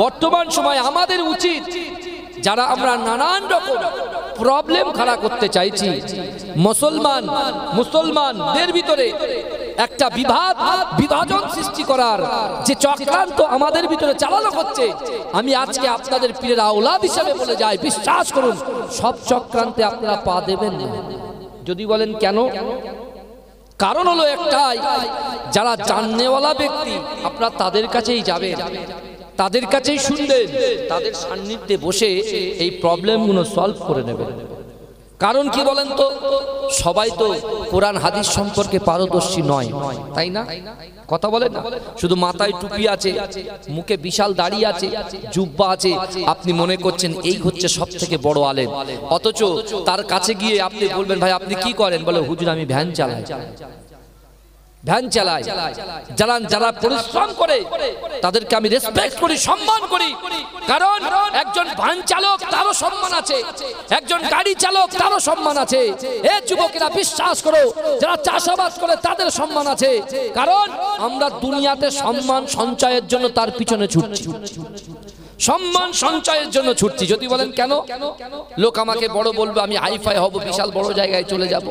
বর্তমান সময় আমাদের উচিত, যারা আমরা নানান রকম প্রবলেম খাড়া করতে চাইছি, মুসলমানদের ভিতরে একটা বিভাজন সৃষ্টি করার যে চক্রান্ত আমাদের ভিতরে চালানো হচ্ছে, আমি আজকে আপনাদের পীরের আওলাদ হিসেবে বলে যাই, বিশ্বাস করুন সব চক্রান্তে আপনারা পা দেবেন না। যদি বলেন কেন? কারণ হলো একটাই, যারা জাননেওয়ালা ব্যক্তি আপনারা তাদের কাছেই যাবেন, তাদের কাছেই শুনবেন, তাদের সান্নিধ্যে বসে এই প্রবলেমগুলো সলভ করে নেবেন। কারণ কি বলেন তো, সবাই তো কোরআন হাদিস সম্পর্কে পারদর্শী নয়, তাই না? কথা বলেন না। শুধু মাথায় টুপি আছে, মুখে বিশাল দাড়ি আছে, জুব্বা আছে, আপনি মনে করছেন এই হচ্ছে সব থেকে বড় আলেম, অথচ তার কাছে গিয়ে আপনি বলবেন, ভাই আপনি কি করেন? বলে, হুজুর আমি ভ্যান চালাই। ভ্যান চালায়, যারা পরিশ্রম করে তাদেরকে আমি রেসপেক্ট করি, সম্মান করি। কারণ একজন ভ্যান চালক তারও সম্মান আছে, একজন গাড়ি চালক তারও সম্মান আছে। এ যুবকেরা বিশ্বাস করো, যারা চাষাবাদ করে তাদের সম্মান আছে। কারণ আমরা দুনিয়াতে সম্মান সঞ্চয়ের জন্য তার পিছনে ছুটছি। সম্মান সঞ্চয়ের জন্য ছুটছি। যদি বলেন কেন, লোক আমাকে বড় বলবে, আমি হাইফাই হব, বিশাল বড় জায়গায় চলে যাব,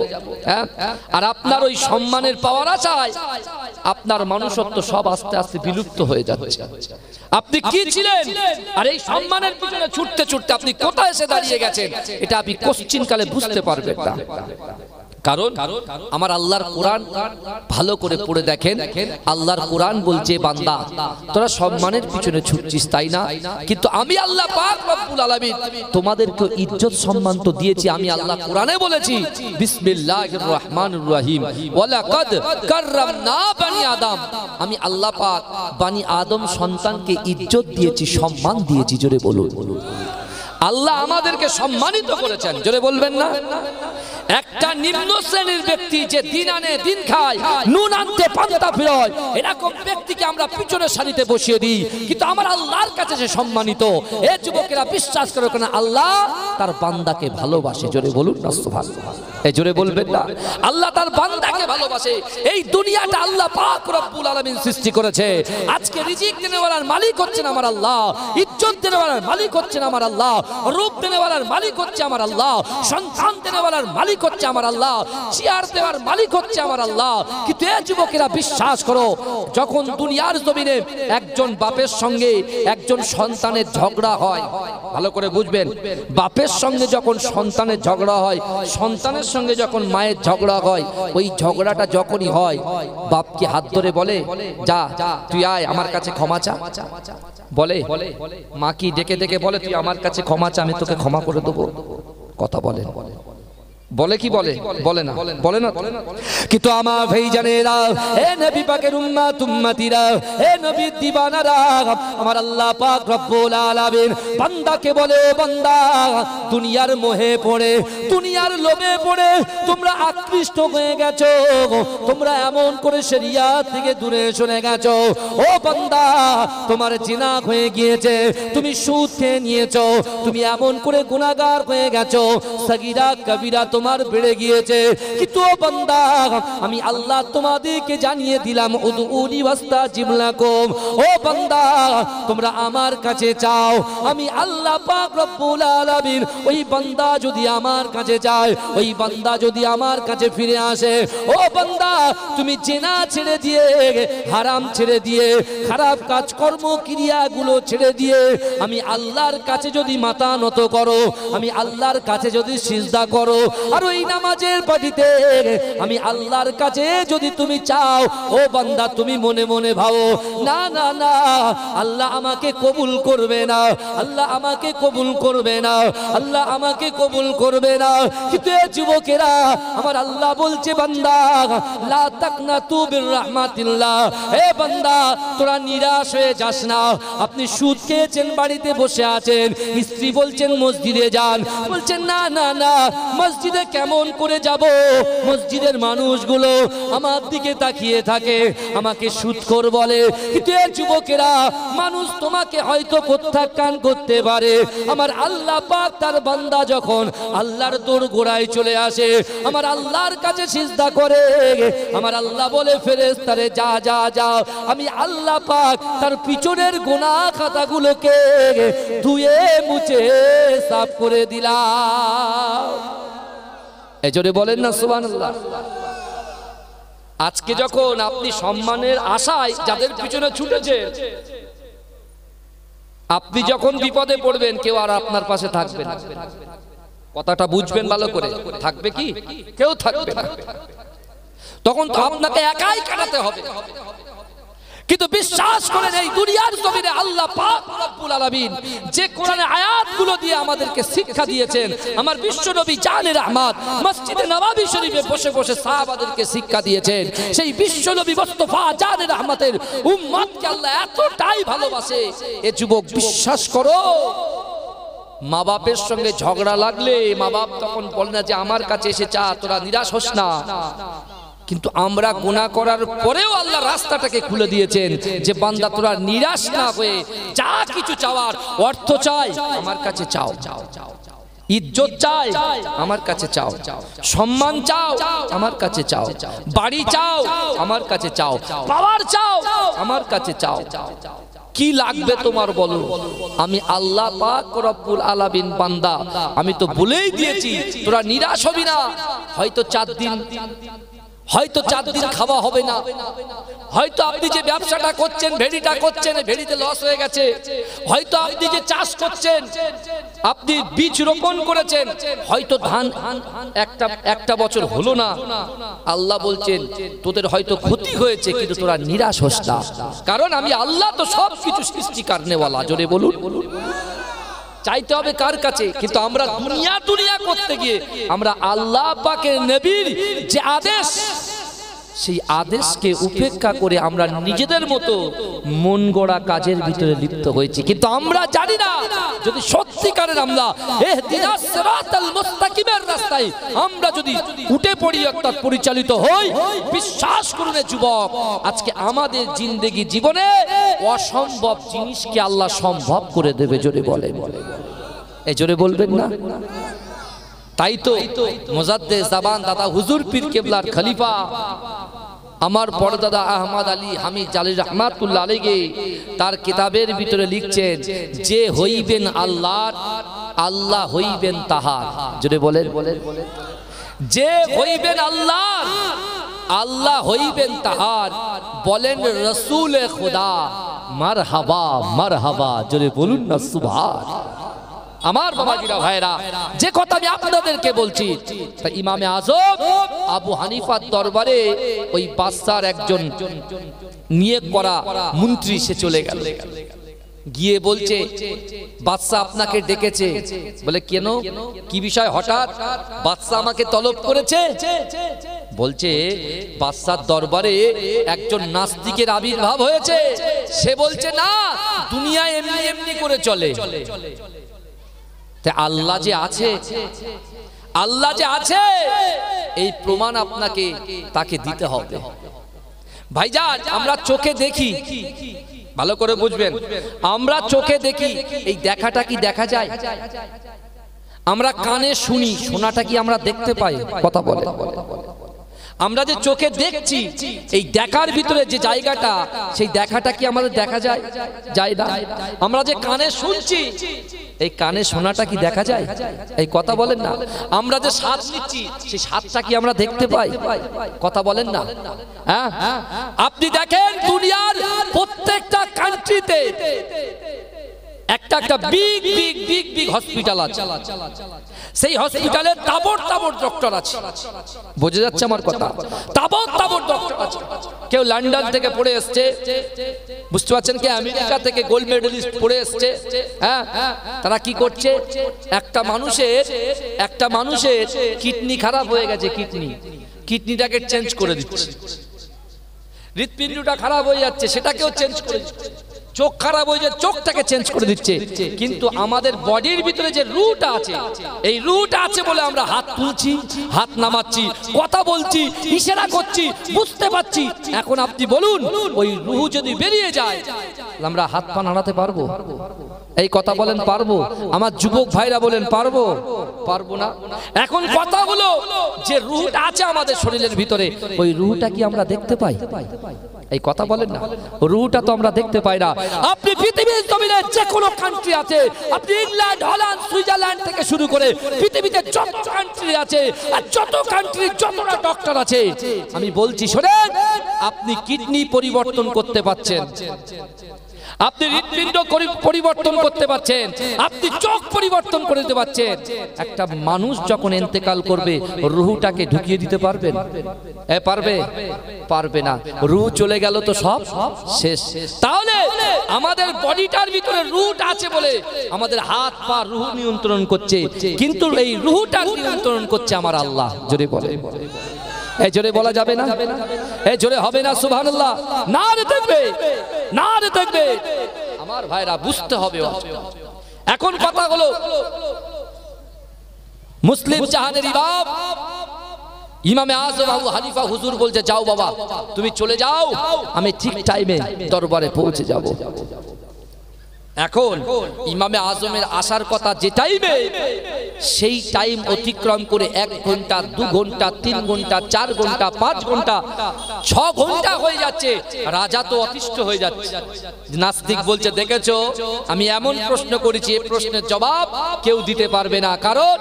হ্যাঁ, আর আপনার ওই সম্মানের পাওয়ার আশায় আপনার মানুষত্ব সব আস্তে আস্তে বিলুপ্ত হয়ে যাচ্ছে। আপনি কি ছিলেন, আর এই সম্মানের পিছনে ছুটতে ছুটতে আপনি কোথায় এসে দাঁড়িয়ে গেছেন, এটা আপনি কোশ্চিনকালে বুঝতে পারবেন না। কারণ আমার আল্লাহর কোরআন ভালো করে পড়ে দেখেন, আল্লাহর কোরআন বলছে, বান্দা তোরা সম্মানের পিছনে ছুটছিস তাই না, কিন্তু আমি আল্লাহ পাক রব্বুল আলামিন তোমাদেরকে ইজ্জত সম্মান তো দিয়েছি। আমি আল্লাহ কোরআনে বলেছি, বিসমিল্লাহির রহমানির রহিম, ওয়ালাকাদ কাররামনা বানি আদম। আমি আল্লাহ পাক বানি আদম সন্তানকে ইজ্জত দিয়েছি, সম্মান দিয়েছি। জোরে বলুন, আল্লাহ আমাদেরকে সম্মানিত করেছেন। জোরে বলবেন না? একটা নিম্ন শ্রেণীর ব্যক্তি যে দিন আনে দিন খায়, নুন আনতে পান্তা ফিরয়, এরকম ব্যক্তিকে আমরা পিছনের সারিতে বসিয়ে দিই, কিন্তু আমার আল্লাহর কাছে সে সম্মানিত। এ যুবকেরা বিশ্বাস করে কেন, আল্লাহ তার বান্দাকে ভালোবাসে। জোরে বলুন না সুবহানাল্লাহ। এই জোরে বলবেন না, আল্লাহ তার বান্দাকে ভালোবাসে। এই দুনিয়াটা আল্লাহ পাক রব্বুল আলামিন সৃষ্টি করেছে। আজকে রিজিক দেনেওয়ালার মালিক হচ্ছেন আমার আল্লাহ, ইজ্জত দেনেওয়ালার মালিক হচ্ছেন আমার আল্লাহ, রূপ দেনেওয়ালার মালিক হচ্ছে আমার আল্লাহ, সন্তান দেনেওয়ালার মালিক হচ্ছে আমার আল্লাহ, চেয়ার দেওয়ার মালিক হচ্ছে আমার আল্লাহ। কিন্তু এই যুবকেরা বিশ্বাস করো, যখন দুনিয়ার জমিনে একজন বাপের সঙ্গে একজন সন্তানের ঝগড়া হয়, ভালো করে বুঝবেন, বাপের সঙ্গে যখন সন্তানের ঝগড়া হয়, সন্তানের সঙ্গে যখন মায়ের ঝগড়া হয়, ওই ঝগড়াটা যখনই হয়, বাপকে হাত ধরে বলে, যা তুই আয় আমার কাছে ক্ষমা চা, বলে? মা কি ডেকে ডেকে বলে, তুই আমার কাছে ক্ষমা চা, আমি তোকে ক্ষমা করে দেবো? কথা বলে? বলে কি বলে? বলে না, বলে না। কিন্তু আমার ভাইজানেরা, হে নবী পাকের উম্মত উম্মতিরা, হে নবীর দিবানারা, আমার আল্লাহ পাক রব্বুল আলামিন বান্দাকে বলে, বান্দা দুনিয়ার মোহে পড়ে, দুনিয়ার লোভে পড়ে তোমরা আকৃষ্ট হয়ে গেছো, তোমরা এমন করে শরিয়াত থেকে দূরে সরে গেছো। ও বান্দা, তোমার জিনা হয়ে গিয়েছে, তুমি সুদ খেয়ে নিয়েছো, তুমি এমন করে গুনাহগার হয়ে গেছো, সাগীরা কবিরা তোমার বেড়ে গিয়েছে। কিন্তু ও বান্দা, আমি আল্লাহ তোমাদেরকে জানিয়ে দিলাম, উদউনি ওয়াস্তাজিব লাকুম। ও বান্দা, তোমরা আমার কাছে চাও, আমি আল্লাহ পাক রব্বুল আলামিন ওই বান্দা যদি আমার কাছে যায়, ওই বান্দা যদি আমার কাছে ফিরে আসে, ও বান্দা তুমি জিনা ছেড়ে দিয়ে, হারাম ছেড়ে দিয়ে, খারাপ কাজকর্ম ক্রিয়াগুলো ছেড়ে দিয়ে আমি আল্লাহর কাছে যদি মাথা নত করো, আমি আল্লাহর কাছে যদি সিজদা করো, আর ওই নামাজের পাটিতে আমি আল্লাহর কাছে যদি তুমি চাও, ও বান্দা তুমি মনে মনে ভাবো, না না না, আল্লাহ আমাকে কবুল করবে না, আল্লাহ আমাকে কবুল করবে না, আল্লাহ আমাকে কবুল করবে না। কিন্তু এই যুবকেরা, আমার আল্লাহ বলছে, বান্দা লা তাকনাতু বির রাহমাতিল্লাহ, হে বান্দা তোরা নিরাশ হয়ে যাস না। আপনি সুদ খেয়েছেন, বাড়িতে বসে আছেন, স্ত্রী বলছেন মসজিদে যান, বলছেন না না না, মসজিদে কেমন করে যাব, মসজিদের মানুষগুলো আমার দিকে তাকিয়ে থাকে, আমাকে সুদখোর বলে। কিন্তু এই যুবকেরা, মানুষ তোমাকে হয়তো প্রত্যাখ্যান করতে পারে, আমার আল্লাহ পাক তার বান্দা যখন আল্লাহর দোর গোড়ায় চলে আসে, আমার আল্লাহর কাছে সিজদা করে, আমার আল্লাহ বলে, ফেরেশতারে যা যা যা, আমি আল্লাহ পাক তার পিছনের গুনাহ খাতাগুলোকে ধুয়ে মুছে সাফ করে দিলাম। এই জোরে বলেন না সুবহানাল্লাহ। আজকে যখন আপনি সম্মানের আশায় যাদের পিছনে ছুটেছেন, আপনি যখন বিপদে পড়বেন, কেউ আর আপনার পাশে থাকবে না। কথাটা বুঝবেন ভালো করে, থাকবে কি? কেউ থাকবে না। তখন তো আপনাকে একাই কাটাতে হবে। কিন্তু বিশ্বাস করেন, এই দুনিয়ার জমিনে আল্লাহ পাক রব্বুল আলামিন যে কোরআনে আয়াতগুলো দিয়ে আমাদেরকে শিক্ষা দিয়েছেন, আমার বিশ্বনবী জানে রহমত মসজিদে নববী শরীফে বসে বসে সাহাবাদেরকে শিক্ষা দিয়েছেন। সেই বিশ্বনবী মুস্তাফা জানে রহমতের উম্মতকে আল্লাহ এতটাই ভালোবাসে। এ যুবক বিশ্বাস করো, মা বাপের সঙ্গে ঝগড়া লাগলে মা বাপ তখন বলে না যে আমার কাছে এসে চা, তোরা নিরাশ হোস না। কিন্তু আমরা গুনাহ করার পরেও আল্লাহ রাস্তাটাকে খুলে দিয়েছেন যে বান্দা তোরা নিরাশ না হয়ে যা কিছু চাওয়ার, অর্থ চাই আমার কাছে চাও, ইজ্জত চাই আমার কাছে চাও, সম্মান চাও আমার কাছে চাও, বাড়ি চাও আমার কাছে চাও, পাওয়ার চাও আমার কাছে চাও, কি লাগবে তোমার বলো? আমি আল্লাহ পাক রব্বুল আলামিন বান্দা, আমি তো বলেই দিয়েছি তোরা নিরাশ হবি না। হয়তো 4 দিন খাওয়া হবে না, হয়তো আপনি যে ব্যবসাটা করছেন, ভেড়িটা করছেন, ভেড়িতে লস হয়ে গেছে, হয়তো আপনি যে চাষ করছেন, আপনি বীজ রোপণ করেছেন, হয়তো ধান একটা বছর হলো না। আল্লাহ বলছেন তোদের হয়তো ক্ষতি হয়েছে, কিন্তু তোরা নিরাশ হোস না, কারণ আমি আল্লাহ তো সব কিছু সৃষ্টি করনেওয়ালা। জোরে বলুন। চাইতে হবে কার কাছে? কিন্তু আমরা দুনিয়া করতে গিয়ে আমরা আল্লাহ পাকের নবীর যে আদেশ, সেই আদেশকে উপেক্ষা করে আমরা নিজেদের মতো মন গড়া কাজের ভিতরে লিপ্ত হয়েছি। কিন্তু আমরা জানি না, যদি সত্যিকারের আমরা ইহদিনাস সিরাতাল মুস্তাকিমের রাস্তায় আমরা যদি উঠে পড়ি, অর্থাৎ পরিচালিত হই, বিশ্বাস করুন যুবক, আজকে আমাদের জিন্দেগি জীবনে অসম্ভব জিনিসকে আল্লাহ সম্ভব করে দেবে। জোরে বলেন, এই জোরে বলবেন না? তাই তো মুজাদ্দেদ জাবান দাদা হুজুর পীর কেবলার খলিফা আমার পরদাদা আহমদ আলী হামিদ জালি রহমাতুল্লাহ আলাইহি তার কিতাবের ভিতরে লিখছেন, যে হইবেন আল্লাহর, আল্লাহ হইবেন তাহার। জোরে বলেন, যে হইবেন আল্লাহর, আল্লাহ হইবেন তাহার। বলেন রসুলে খুদা মারহাবা মারহাবা। জোরে বলুন না সুবহান। আমার বাবাজিরা ভাইরা, যে কথা আমি আপনাদেরকে বলছি, তা ইমামে আজম আবু হানিফার দরবারে ওই বাদশার একজন নিয়োগ করা মন্ত্রী সে চলে গেল, গিয়ে বলছে বাদশা আপনাকে ডেকেছে। বলে কেন, কি বিষয়? হঠাৎ বাদশা আমাকে তলব করেছে। বলছে বাদশার দরবারে একজন নাস্তিকের আবির্ভাব হয়েছে। সে বলছে না, দুনিয়া এমনি এমনি করে চলে, আল্লাহ যে আছে, আল্লাহ যে আছে এই প্রমাণ আপনাকে তাকে দিতে হবে। ভাইজান, আমরা চোখে দেখি, ভালো করে বুঝবেন, আমরা চোখে দেখি, এই দেখাটা কি দেখা যায়? আমরা কানে শুনি, শোনাটা কি আমরা দেখতে পাই? কথা বলে। আমরা যে চোখে দেখছি, এই দেখার ভিতরে যে জায়গাটা, সেই দেখাটা কি আমাদের দেখা যায়? যায় না। আমরা যে কানে শুনছি, এই কানে শোনাটা কি দেখা যায়? এই কথা বলেন না। আমরা যে স্বাদ নিচ্ছি, সেই স্বাদটা কি আমরা দেখতে পাই? কথা বলেন না। হ্যাঁ, আপনি দেখেন দুনিয়ার প্রত্যেকটা কান্ট্রিতে একটা বিগ হসপিটাল আছে, সেই হসপিটালে তাবড় ডক্টর আছে। বুঝে যাচ্ছে আমার কথা? তাবড় ডক্টর আছে। কেউ লন্ডন থেকে পড়ে এসছে, বুঝতে পারছেন, কে আমেরিকা থেকে গোল্ড মেডেলিস্ট পড়ে এসছে। হ্যাঁ, তারা কি করছে? একটা মানুষের কিডনি খারাপ হয়ে গেছে, কিডনিটাকে চেঞ্জ করে দিচ্ছে। হৃৎপিণ্ডটা খারাপ হয়ে যাচ্ছে, সেটাকেও চেঞ্জ করে দিচ্ছে। চোখ খারাপ হয়ে যায়, চোখটাকে চেঞ্জ করে দিচ্ছে। কিন্তু আমাদের বডির ভিতরে যে রুট আছে, এই রুট আছে বলে আমরা হাত তুলছি, হাত নামাচ্ছি, কথা বলছি, ইশারা করছি, বুঝতে পারছি। এখন আপনি বলুন, ওই রুহ যদি বেরিয়ে যায়, আমরা হাত পা নাড়াতে পারবো? এই কথা বলেন, পারবো? আমার যুবক ভাইরা বলেন, পারবো? পারবো না। এখন কথা হলো, যে রুহটা আছে আমাদের শরীরের ভিতরে, ওই রুহটা কি আমরা দেখতে পাই? এই কথা বলেন না। রুহটা তো আমরা দেখতে পাই না। আপনি পৃথিবীর জমিনে যে কোনো কান্ট্রি আছে, আপনি ইংল্যান্ড, হল্যান্ড, সুইজারল্যান্ড থেকে শুরু করে পৃথিবীতে যত কান্ট্রি আছে, আর যত কান্ট্রি যতটা ডক্টর আছে, আমি বলছি শোনেন, আপনি কিডনি পরিবর্তন করতে পারছেন, আপনি হৃৎপিণ্ড পরিবর্তন করতে পারছেন, আপনি চোখ পরিবর্তন করে দিতে পারছেন। একটা মানুষ যখন ইন্তেকাল করবে, রুহটাকে ঢুকিয়ে দিতে পারবেন? পারবে? পারবে না। রুহ চলে গেল তো সব শেষ। তাহলে আমাদের বডিটার ভিতরে রুহটা আছে বলে আমাদের হাত পা রুহ নিয়ন্ত্রণ করছে, কিন্তু এই রুহটা নিয়ন্ত্রণ করছে আমার আল্লাহ। জোরে বলে, এই জোরে বলা যাবে না? এই জোরে হবে না সুবহানাল্লাহ? না রে দেখবে, না রে দেখবে। আমার ভাইরা বুঝতে হবে। এখন কথা হলো, মুসলিম জাহানের ইমাম ইমামে আজম আবু হানিফা হুজুর বলছে, যাও বাবা, তুমি চলে যাও, আমি ঠিক টাইমে দরবারে পৌঁছে যাব। এখন ইমামে আজমের আসার কথা যে টাইমে, সেই টাইম অতিক্রম করে 1 ঘন্টা 2 ঘন্টা 3 ঘন্টা 4 ঘন্টা 5 ঘন্টা 6 ঘন্টা হয়ে যাচ্ছে, রাজা তো অতিষ্ঠ হয়ে যাচ্ছে। নাস্তিক বলছে দেখেছো আমি এমন প্রশ্ন করেছি, এই প্রশ্নের জবাব কেউ দিতে পারবে না, কারণ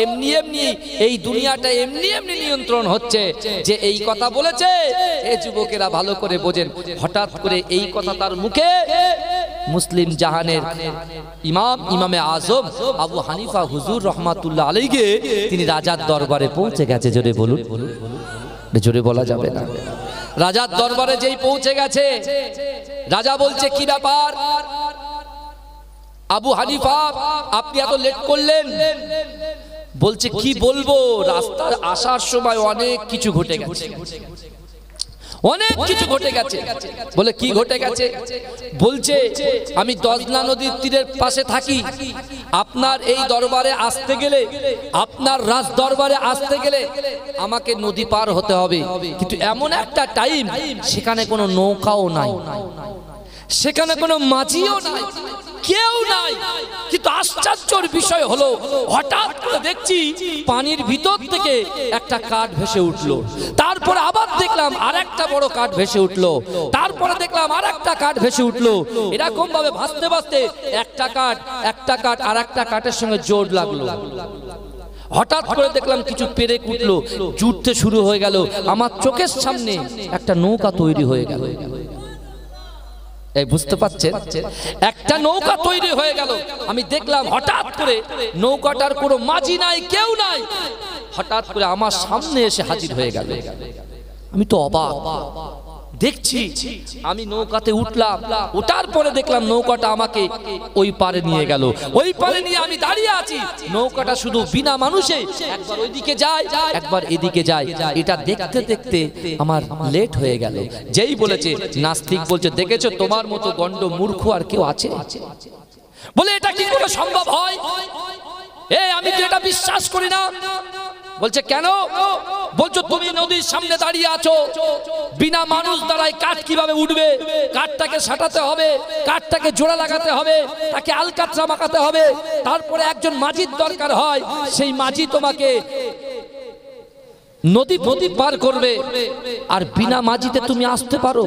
এমনি এমনি এই দুনিয়াটা এমনি এমনি নিয়ন্ত্রণ হচ্ছে যে এই কথা বলেছে। এই যুবকেরা ভালো করে বোঝেন, হঠাৎ করে এই কথা তার মুখে মুসলিম জাহানের ইমামে আজম আবু হানিফা হুজুর রহমাতুল্লাহ আলাইহি তিনি রাজার দরবারে পৌঁছে গেছে। জোরে বলুন, জোরে বলা যাবে না। রাজার দরবারে যেই পৌঁছে গেছে, রাজা বলছে কি ব্যাপার আবু হানিফা, আপনি এত লেট করলেন? বলছে কি বলবো, রাস্তার আসার সময় অনেক কিছু ঘটে গেছে, অনেক কিছু ঘটে গেছে। বলে কি ঘটে গেছে? বলছে আমি দজনা নদীর তীরের পাশে থাকি, আপনার এই দরবারে আসতে গেলে, আপনার রাজ দরবারে আসতে গেলে আমাকে নদী পার হতে হবে, কিন্তু এমন একটা টাইম সেখানে কোনো নৌকাও নাই, সেখানে কোনো মাঝিও নাই, কেউ নাই। কিন্তু আশ্চর্যের বিষয় হলো হঠাৎ করে দেখছি পানির ভিতর থেকে একটা কাঠ ভেসে উঠলো, তারপরে আবার দেখলাম আরেকটা বড় কাঠ ভেসে উঠলো, তারপরে দেখলাম আরেকটা কাঠ ভেসে উঠলো। এরকম ভাবে ভাসতে ভাসতে একটা কাঠ আর একটা কাঠের সঙ্গে জোড় লাগলো। হঠাৎ করে দেখলাম কিছু পেরেক উঠলো, জুটতে শুরু হয়ে গেল, আমার চোখের সামনে একটা নৌকা তৈরি হয়ে গেল। বুঝতে পারছেন, একটা নৌকা তৈরি হয়ে গেল। আমি দেখলাম হঠাৎ করে নৌকাটার কোনো মাঝি নাই, কেউ নাই, হঠাৎ করে আমার সামনে এসে হাজির হয়ে গেল। আমি তো অবাক, দেখছি আমি নৌকাতে উঠলাম, ওঠার পরে দেখলাম নৌকাটা আমাকে ওই পারে নিয়ে গেল, ওই পারে নিয়ে আমি দাঁড়িয়ে আছি। নৌকাটা শুধু বিনা মানুষে একবার ওইদিকে যায় একবার এদিকে যায়, এটা দেখতে দেখতে আমার লেট হয়ে গেল। যেই বলেছে নাস্তিক বলছে দেখেছো তোমার মতো গন্ড মূর্খ আর কেউ আছে? বলে এটা কি করে সম্ভব হয়? আমি তো এটা বিশ্বাস করি না। বলছে কেন? বলছো তুমি নদীর সামনে দাঁড়িয়ে আছো, বিনা মানুষ দ্বারাই কাঠ কিভাবে উঠবে? কাঠটাকে সাঁটাতে হবে, কাঠটাকে জোড়া লাগাতে হবে, তাকে আলকাতরা মাখাতে হবে, তারপরে একজন মাঝির দরকার হয়, সেই মাঝি তোমাকে নদী পার করবে, আর বিনা মাঝিতে তুমি আসতে পারো?